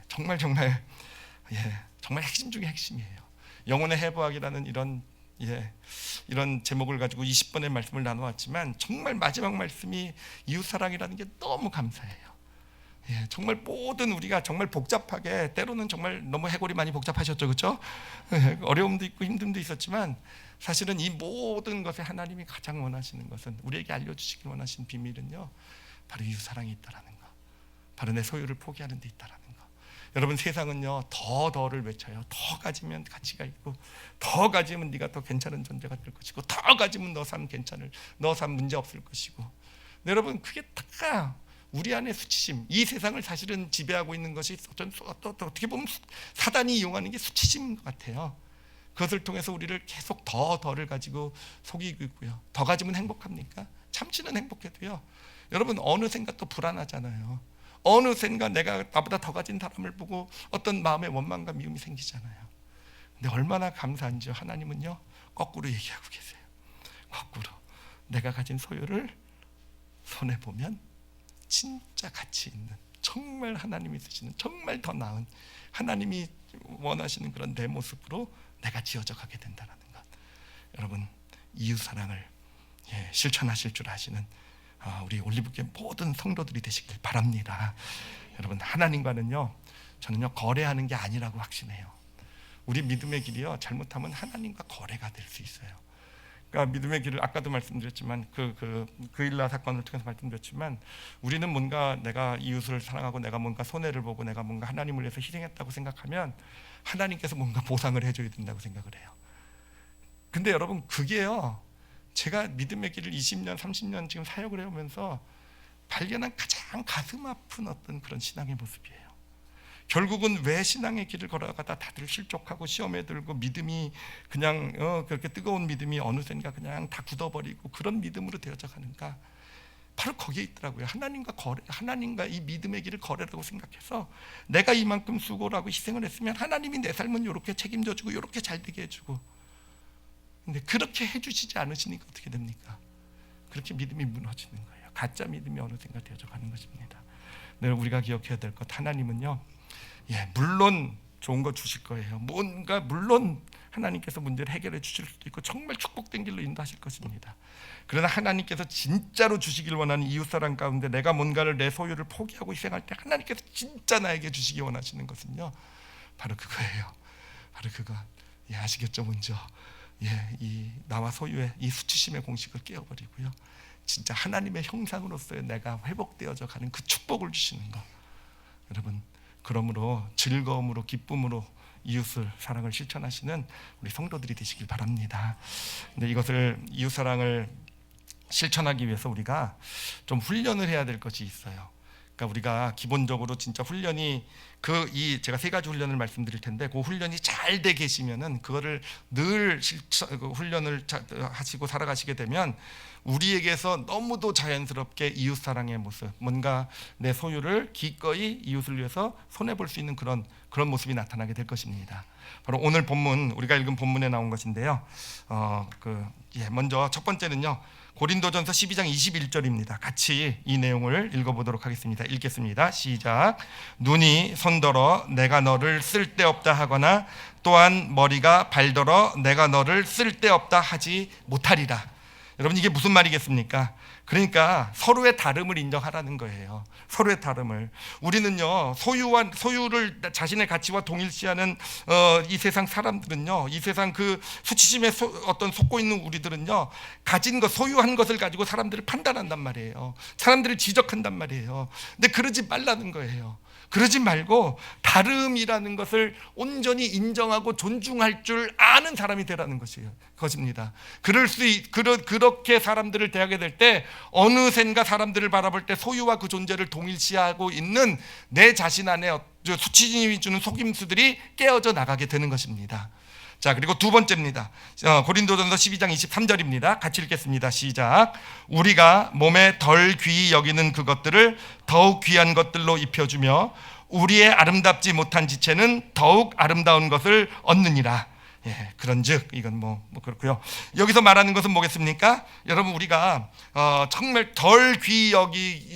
정말 정말 핵심 중에 핵심이에요. 영혼의 해부학이라는 이런 제목을 가지고 20번의 말씀을 나눠왔지만 정말 마지막 말씀이 이웃사랑이라는 게 너무 감사해요. 정말 모든 우리가 정말 복잡하게 때로는 정말 너무 해골이 많이 복잡하셨죠, 그렇죠? 어려움도 있고 힘듦도 있었지만 사실은 이 모든 것에 하나님이 가장 원하시는 것은 우리에게 알려주시길 원하시는 비밀은요, 바로 이웃사랑이 있다라는 거, 바로 내 소유를 포기하는 데 있다라는 거. 여러분 세상은요 더를 외쳐요. 더 가지면 가치가 있고, 더 가지면 네가 더 괜찮은 존재가 될 것이고, 더 가지면 너 삶 너 삶 문제 없을 것이고. 근데 여러분 그게 다 우리 안의 수치심, 이 세상을 사실은 지배하고 있는 것이 어떻게 보면 사단이 이용하는 게 수치심인 것 같아요. 그것을 통해서 우리를 계속 더를 가지고 속이고 있고요. 더 가지면 행복합니까? 참치는 행복해도요, 여러분 어느샌가 또 불안하잖아요. 어느샌가 내가 나보다 더 가진 사람을 보고 어떤 마음의 원망과 미움이 생기잖아요. 근데 얼마나 감사한지요. 하나님은요 거꾸로 얘기하고 계세요. 거꾸로 내가 가진 소유를 손해보면 진짜 가치 있는, 정말 하나님이 쓰시는, 정말 더 나은, 하나님이 원하시는 그런 내 모습으로 내가 지어져 가게 된다는 것. 여러분 이웃사랑을 실천하실 줄 아시는 우리 올리브교회 모든 성도들이 되시길 바랍니다. 여러분 하나님과는요, 저는요 거래하는 게 아니라고 확신해요. 우리 믿음의 길이요, 잘못하면 하나님과 거래가 될 수 있어요. 그러니까 믿음의 길을 아까도 말씀드렸지만 그 일라 사건을 통해서 말씀드렸지만, 우리는 뭔가 내가 이웃을 사랑하고 내가 뭔가 손해를 보고 내가 뭔가 하나님을 위해서 희생했다고 생각하면 하나님께서 뭔가 보상을 해줘야 된다고 생각을 해요. 근데 여러분 그게요, 제가 믿음의 길을 20년 30년 지금 사역을 해오면서 발견한 가장 가슴 아픈 어떤 그런 신앙의 모습이에요. 결국은 왜 신앙의 길을 걸어가다 다들 실족하고 시험에 들고 믿음이 그냥 그렇게 뜨거운 믿음이 어느샌가 그냥 다 굳어버리고 그런 믿음으로 되어져 가는가? 바로 거기에 있더라고요. 하나님과 이 믿음의 길을 거래라고 생각해서 내가 이만큼 수고를 하고 희생을 했으면 하나님이 내 삶은 이렇게 책임져주고 이렇게 잘 되게 해주고, 근데 그렇게 해주시지 않으시니까 어떻게 됩니까? 그렇게 믿음이 무너지는 거예요. 가짜 믿음이 어느샌가 되어져 가는 것입니다. 늘 우리가 기억해야 될 것, 하나님은요 물론 좋은 거 주실 거예요. 뭔가 물론 하나님께서 문제를 해결해 주실 수도 있고 정말 축복된 길로 인도하실 것입니다. 그러나 하나님께서 진짜로 주시길 원하는 이웃사랑 가운데 내가 뭔가를 내 소유를 포기하고 희생할 때 하나님께서 진짜 나에게 주시기 원하시는 것은요, 바로 그거예요. 바로 그거. 아시겠죠? 먼저 이 나와 소유의 이 수치심의 공식을 깨어버리고요, 진짜 하나님의 형상으로서의 내가 회복되어져 가는 그 축복을 주시는 거. 여러분 그러므로 즐거움으로 기쁨으로 이웃을 사랑을 실천하시는 우리 성도들이 되시길 바랍니다. 근데 이것을 이웃사랑을 실천하기 위해서 우리가 좀 훈련을 해야 될 것이 있어요. 그러니까 우리가 기본적으로 진짜 훈련이 제가 세 가지 훈련을 말씀드릴 텐데, 그 훈련이 잘 돼 계시면은 그거를 늘 훈련을 하시고 살아가시게 되면 우리에게서 너무도 자연스럽게 이웃 사랑의 모습, 뭔가 내 소유를 기꺼이 이웃을 위해서 손해 볼 수 있는 그런 모습이 나타나게 될 것입니다. 바로 오늘 본문, 우리가 읽은 본문에 나온 것인데요. 먼저 첫 번째는요, 고린도전서 12장 21절입니다. 같이 이 내용을 읽어보도록 하겠습니다. 읽겠습니다. 시작. 눈이 손더러 내가 너를 쓸데없다 하거나 또한 머리가 발더러 내가 너를 쓸데없다 하지 못하리라. 여러분 이게 무슨 말이겠습니까? 그러니까 서로의 다름을 인정하라는 거예요. 서로의 다름을. 우리는요 소유를 자신의 가치와 동일시하는 이 세상 사람들은요, 이 세상 그 수치심에 속고 있는 우리들은요, 가진 것, 소유한 것을 가지고 사람들을 판단한단 말이에요. 사람들을 지적한단 말이에요. 근데 그러지 말라는 거예요. 그러지 말고 다름이라는 것을 온전히 인정하고 존중할 줄 아는 사람이 되라는 것입니다. 그렇게 사람들을 대하게 될 때 어느샌가 사람들을 바라볼 때 소유와 그 존재를 동일시하고 있는 내 자신 안에 수치심이 주는 속임수들이 깨어져 나가게 되는 것입니다. 자, 그리고 두 번째입니다. 고린도전서 12장 23절입니다. 같이 읽겠습니다. 시작. 우리가 몸에 덜 귀히 여기는 그것들을 더욱 귀한 것들로 입혀주며 우리의 아름답지 못한 지체는 더욱 아름다운 것을 얻느니라. 예, 그런즉 이건 뭐 그렇고요. 여기서 말하는 것은 뭐겠습니까? 여러분 우리가 정말 덜 귀히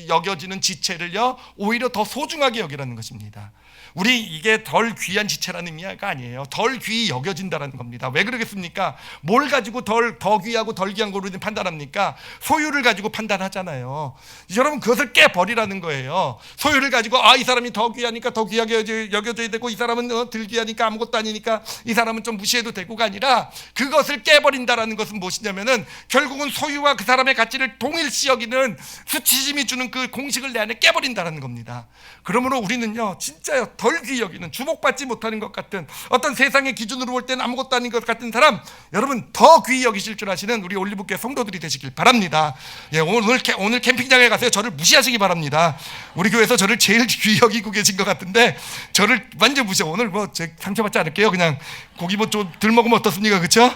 여겨지는 지체를요 오히려 더 소중하게 여기라는 것입니다. 우리 이게 덜 귀한 지체라는 의미가 아니에요. 덜 귀히 여겨진다는 겁니다. 왜 그러겠습니까? 뭘 가지고 더 귀하고 덜 귀한 거로 판단합니까? 소유를 가지고 판단하잖아요. 여러분 그것을 깨버리라는 거예요. 소유를 가지고 이 사람이 더 귀하니까 더 귀하게 여겨져야 되고 이 사람은 덜 귀하니까 아무것도 아니니까 이 사람은 좀 무시해도 되고가 아니라 그것을 깨버린다라는 것은 무엇이냐면은 결국은 소유와 그 사람의 가치를 동일시 여기는 수치심이 주는 그 공식을 내 안에 깨버린다라는 겁니다. 그러므로 우리는요 진짜요 덜 귀히 여기는 주목받지 못하는 것 같은 어떤 세상의 기준으로 볼 때는 아무것도 아닌 것 같은 사람 여러분 더 귀히 여기실 줄 아시는 우리 올리브교회 성도들이 되시길 바랍니다. 예, 오늘 캠핑장에 가세요. 저를 무시하시기 바랍니다. 우리 교회에서 저를 제일 귀히 여기고 계신 것 같은데 저를 완전 무시해. 오늘 뭐 제 상처받지 않을게요. 그냥 고기 뭐 좀 덜 먹으면 어떻습니까? 그렇죠?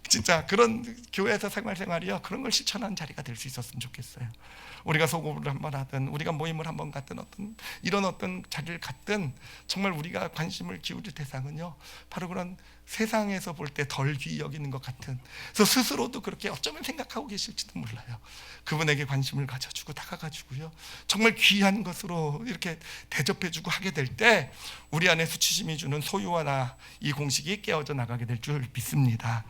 진짜 그런 교회에서 생활이요 그런 걸 실천하는 자리가 될 수 있었으면 좋겠어요. 우리가 소고를 한번 하든 우리가 모임을 한번 갔든 이런 어떤 자리를 갔든 정말 우리가 관심을 기울일 대상은요 바로 그런 세상에서 볼 때 덜 귀히 여기는 것 같은 그래서 스스로도 그렇게 어쩌면 생각하고 계실지도 몰라요. 그분에게 관심을 가져주고 다가가지고요 정말 귀한 것으로 이렇게 대접해주고 하게 될 때 우리 안에 수치심이 주는 소유와 나 이 공식이 깨어져 나가게 될 줄 믿습니다.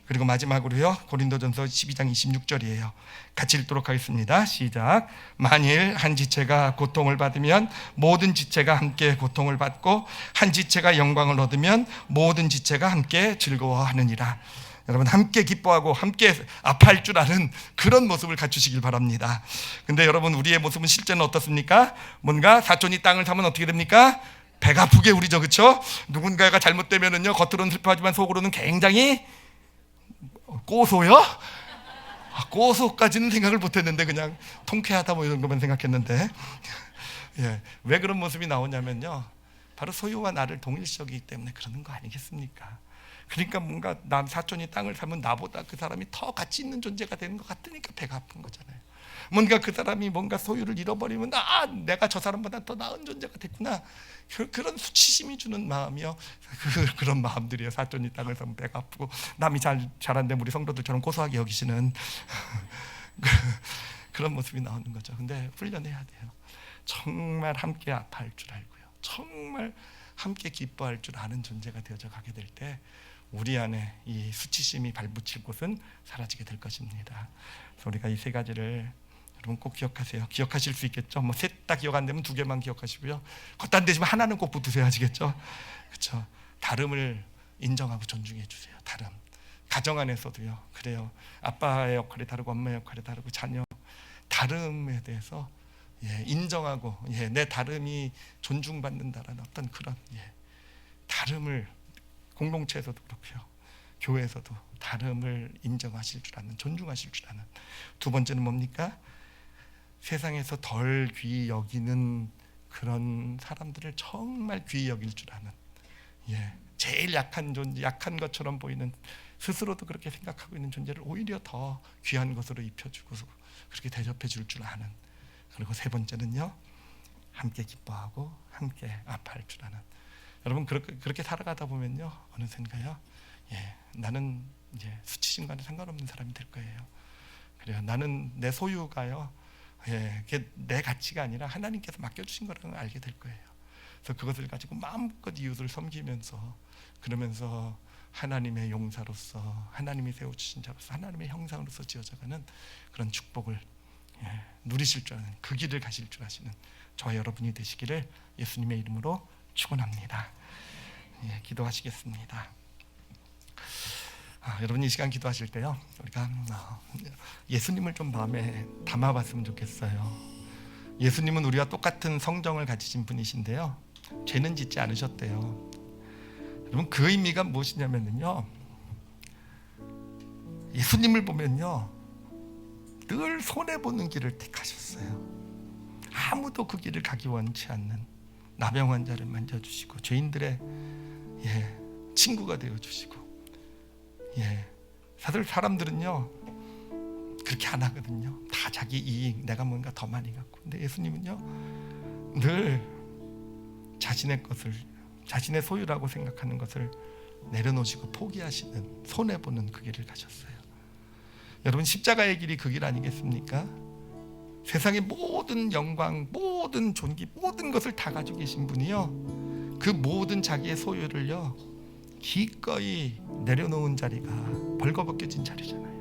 그리고 마지막으로요 고린도전서 12장 26절이에요. 같이 읽도록 하겠습니다. 시작. 만일 한 지체가 고통을 받으면 모든 지체가 함께 고통을 받고 한 지체가 영광을 얻으면 모든 지체가 함께 즐거워하느니라. 여러분 함께 기뻐하고 함께 아파할 줄 아는 그런 모습을 갖추시길 바랍니다. 근데 여러분 우리의 모습은 실제는 어떻습니까? 뭔가 사촌이 땅을 사면 어떻게 됩니까? 배가 아프게 우리죠. 그렇죠? 누군가가 잘못되면은요 겉으로는 슬퍼하지만 속으로는 굉장히 고소요? 고소까지는 생각을 못했는데 그냥 통쾌하다 뭐 이런 것만 생각했는데 예, 왜 그런 모습이 나오냐면요 바로 소유와 나를 동일시 여기기 때문에 그러는 거 아니겠습니까? 그러니까 뭔가 남 사촌이 땅을 사면 나보다 그 사람이 더 가치 있는 존재가 되는 것 같으니까 배가 아픈 거잖아요. 뭔가 그 사람이 뭔가 소유를 잃어버리면 내가 저 사람보다 더 나은 존재가 됐구나. 그런 수치심이 주는 마음이요. 그런 마음들이에요. 사촌이 땅을 사면 배가 아프고 남이 잘한데 우리 성도들처럼 고소하게 여기시는 그런 모습이 나오는 거죠. 근데 훈련해야 돼요. 정말 함께 아파할 줄 알고요. 정말 함께 기뻐할 줄 아는 존재가 되어져 가게 될 때 우리 안에 이 수치심이 발붙일 곳은 사라지게 될 것입니다. 그래서 우리가 이 세 가지를 여러분 꼭 기억하세요. 기억하실 수 있겠죠? 뭐 셋 다 기억 안 되면 2개만 기억하시고요. 그것도 안 되지만 하나는 꼭 붙으세요. 아시겠죠? 그렇죠? 다름을 인정하고 존중해 주세요. 다름. 가정 안에서도요. 그래요. 아빠의 역할이 다르고 엄마의 역할이 다르고 자녀 다름에 대해서 인정하고 내 다름이 존중받는다라는 어떤 그런 다름을 공동체에서도 그렇고요. 교회에서도 다름을 인정하실 줄 아는 존중하실 줄 아는 두 번째는 뭡니까? 세상에서 덜 귀히 여기는 그런 사람들을 정말 귀히 여길 줄 아는 제일 약한 존재, 약한 것처럼 보이는 스스로도 그렇게 생각하고 있는 존재를 오히려 더 귀한 것으로 입혀주고 그렇게 대접해 줄 줄 아는 그리고 세 번째는요 함께 기뻐하고 함께 아파할 줄 아는 여러분 그렇게 살아가다 보면요 어느샌가요 나는 이제 수치심과는 상관없는 사람이 될 거예요. 그래요. 나는 내 소유가요 그게 내 가치가 아니라 하나님께서 맡겨주신 거라는 걸 알게 될 거예요. 그래서 그것을 가지고 마음껏 이웃을 섬기면서 그러면서 하나님의 용사로서 하나님이 세워주신 자로서 하나님의 형상으로서 지어져가는 그런 축복을 누리실 줄 아는 그 길을 가실 줄 아시는 저와 여러분이 되시기를 예수님의 이름으로 축원합니다. 기도하시겠습니다. 여러분 이 시간 기도하실 때요 우리가 예수님을 좀 마음에 담아봤으면 좋겠어요. 예수님은 우리와 똑같은 성정을 가지신 분이신데요 죄는 짓지 않으셨대요. 여러분 그 의미가 무엇이냐면요 예수님을 보면요 늘 손해보는 길을 택하셨어요. 아무도 그 길을 가기 원치 않는 나병 환자를 만져주시고 죄인들의 친구가 되어주시고 사실 사람들은요 그렇게 안 하거든요. 다 자기 이익 내가 뭔가 더 많이 갖고 근데 예수님은요 늘 자신의 것을 자신의 소유라고 생각하는 것을 내려놓으시고 포기하시는, 손해보는 그 길을 가셨어요. 여러분, 십자가의 길이 그 길 아니겠습니까? 세상의 모든 영광, 모든 존귀, 모든 것을 다 가지고 계신 분이요, 그 모든 자기의 소유를요 기꺼이 내려놓은 자리가 벌거벗겨진 자리잖아요.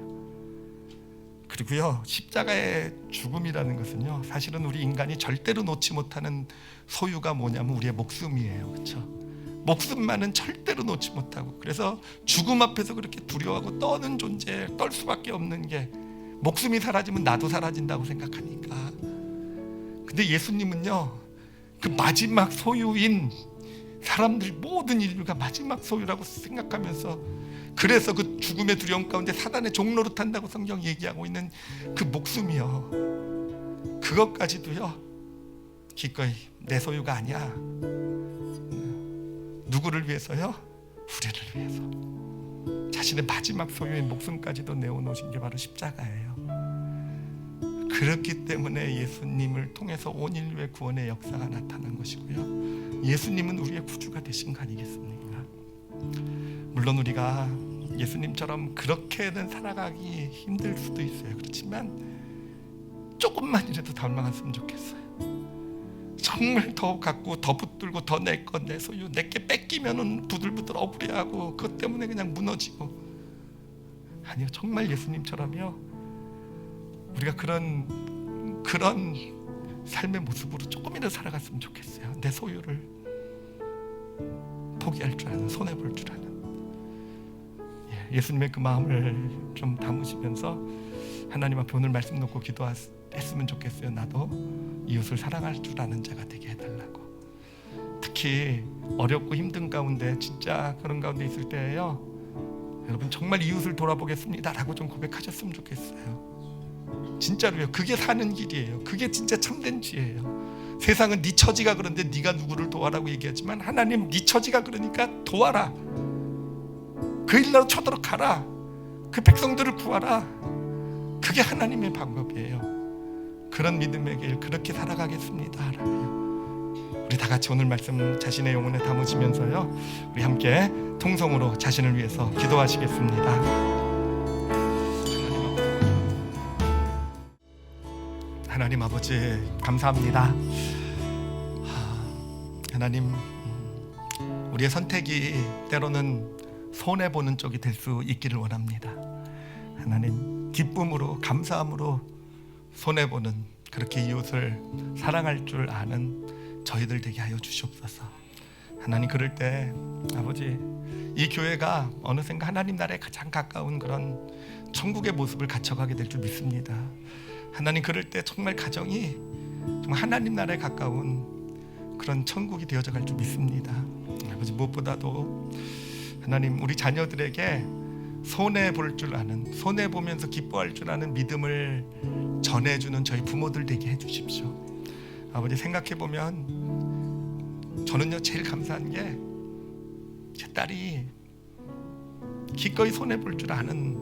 그리고요, 십자가의 죽음이라는 것은요, 사실은 우리 인간이 절대로 놓지 못하는 소유가 뭐냐면 우리의 목숨이에요. 그렇죠? 목숨만은 절대로 놓지 못하고, 그래서 죽음 앞에서 그렇게 두려워하고 떠는 존재, 떨 수밖에 없는 게, 목숨이 사라지면 나도 사라진다고 생각하니까. 근데 예수님은요, 그 마지막 소유인 사람들, 모든 인류가 마지막 소유라고 생각하면서, 그래서 그 죽음의 두려움 가운데 사단의 종로로 탄다고 성경 얘기하고 있는 그 목숨이요, 그것까지도요 기꺼이 내 소유가 아니야. 누구를 위해서요? 우리를 위해서. 자신의 마지막 소유인 목숨까지도 내어놓으신 게 바로 십자가예요. 그렇기 때문에 예수님을 통해서 온 인류의 구원의 역사가 나타난 것이고요, 예수님은 우리의 구주가 되신 거 아니겠습니까? 물론 우리가 예수님처럼 그렇게는 살아가기 힘들 수도 있어요. 그렇지만 조금만이라도 닮아갔으면 좋겠어요. 정말 더 갖고, 더 붙들고, 더 내 것, 내 소유, 내게 뺏기면은 부들부들 억울해하고 그것 때문에 그냥 무너지고. 아니요, 정말 예수님처럼요, 우리가 그런 삶의 모습으로 조금이라도 살아갔으면 좋겠어요. 내 소유를 포기할 줄 아는, 손해볼 줄 아는. 예수님의 그 마음을 좀 담으시면서 하나님 앞에 오늘 말씀 놓고 기도했으면 좋겠어요. 나도 이웃을 사랑할 줄 아는 자가 되게 해달라고. 특히 어렵고 힘든 가운데, 진짜 그런 가운데 있을 때에요, 여러분 정말 이웃을 돌아보겠습니다 라고 좀 고백하셨으면 좋겠어요. 진짜로요. 그게 사는 길이에요. 그게 진짜 참된 지혜예요. 세상은 네 처지가 그런데 네가 누구를 도와라고 얘기하지만, 하나님 네 처지가 그러니까 도와라. 그 일로 쳐도록 가라. 그 백성들을 구하라. 그게 하나님의 방법이에요. 그런 믿음의 길, 그렇게 살아가겠습니다 라고요. 우리 다 같이 오늘 말씀 자신의 영혼에 담으시면서요, 우리 함께 통성으로 자신을 위해서 기도하시겠습니다. 하나님 아버지, 감사합니다. 하나님, 우리의 선택이 때로는 손해보는 쪽이 될 수 있기를 원합니다. 하나님, 기쁨으로, 감사함으로 손해보는, 그렇게 이웃을 사랑할 줄 아는 저희들 되게 하여 주시옵소서. 하나님, 그럴 때 아버지, 이 교회가 어느샌가 하나님 나라에 가장 가까운 그런 천국의 모습을 갖춰가게 될 줄 믿습니다. 하나님, 그럴 때 정말 가정이 정말 하나님 나라에 가까운 그런 천국이 되어져 갈 줄 믿습니다. 아버지, 무엇보다도 하나님, 우리 자녀들에게 손해볼 줄 아는, 손해보면서 기뻐할 줄 아는 믿음을 전해주는 저희 부모들 되게 해주십시오. 아버지, 생각해보면 저는요, 제일 감사한 게 제 딸이 기꺼이 손해볼 줄 아는,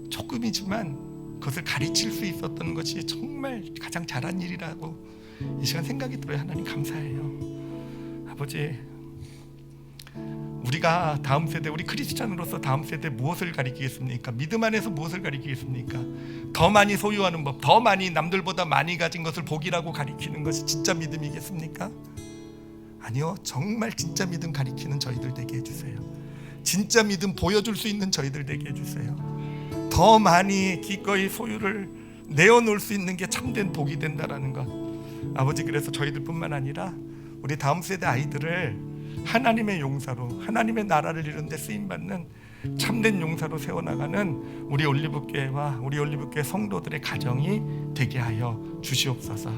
조금이지만 그것을 가르칠 수 있었던 것이 정말 가장 잘한 일이라고 이 시간 생각이 들어요. 하나님, 감사해요. 아버지, 우리가 다음 세대, 우리 크리스찬으로서 다음 세대 무엇을 가르치겠습니까? 믿음 안에서 무엇을 가르치겠습니까? 더 많이 소유하는 법, 더 많이, 남들보다 많이 가진 것을 복이라고 가르치는 것이 진짜 믿음이겠습니까? 아니요, 정말 진짜 믿음 가르치는 저희들 되게 해주세요. 진짜 믿음 보여줄 수 있는 저희들 되게 해주세요. 더 많이 기꺼이 소유를 내어놓을 수 있는 게 참된 복이 된다라는 것, 아버지, 그래서 저희들뿐만 아니라 우리 다음 세대 아이들을 하나님의 용사로, 하나님의 나라를 이루는 데 쓰임받는 참된 용사로 세워나가는 우리 올리브교회와 우리 올리브교회 성도들의 가정이 되게 하여 주시옵소서.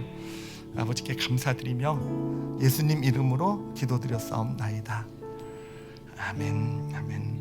아버지께 감사드리며 예수님 이름으로 기도드렸사옵나이다. 아멘, 아멘.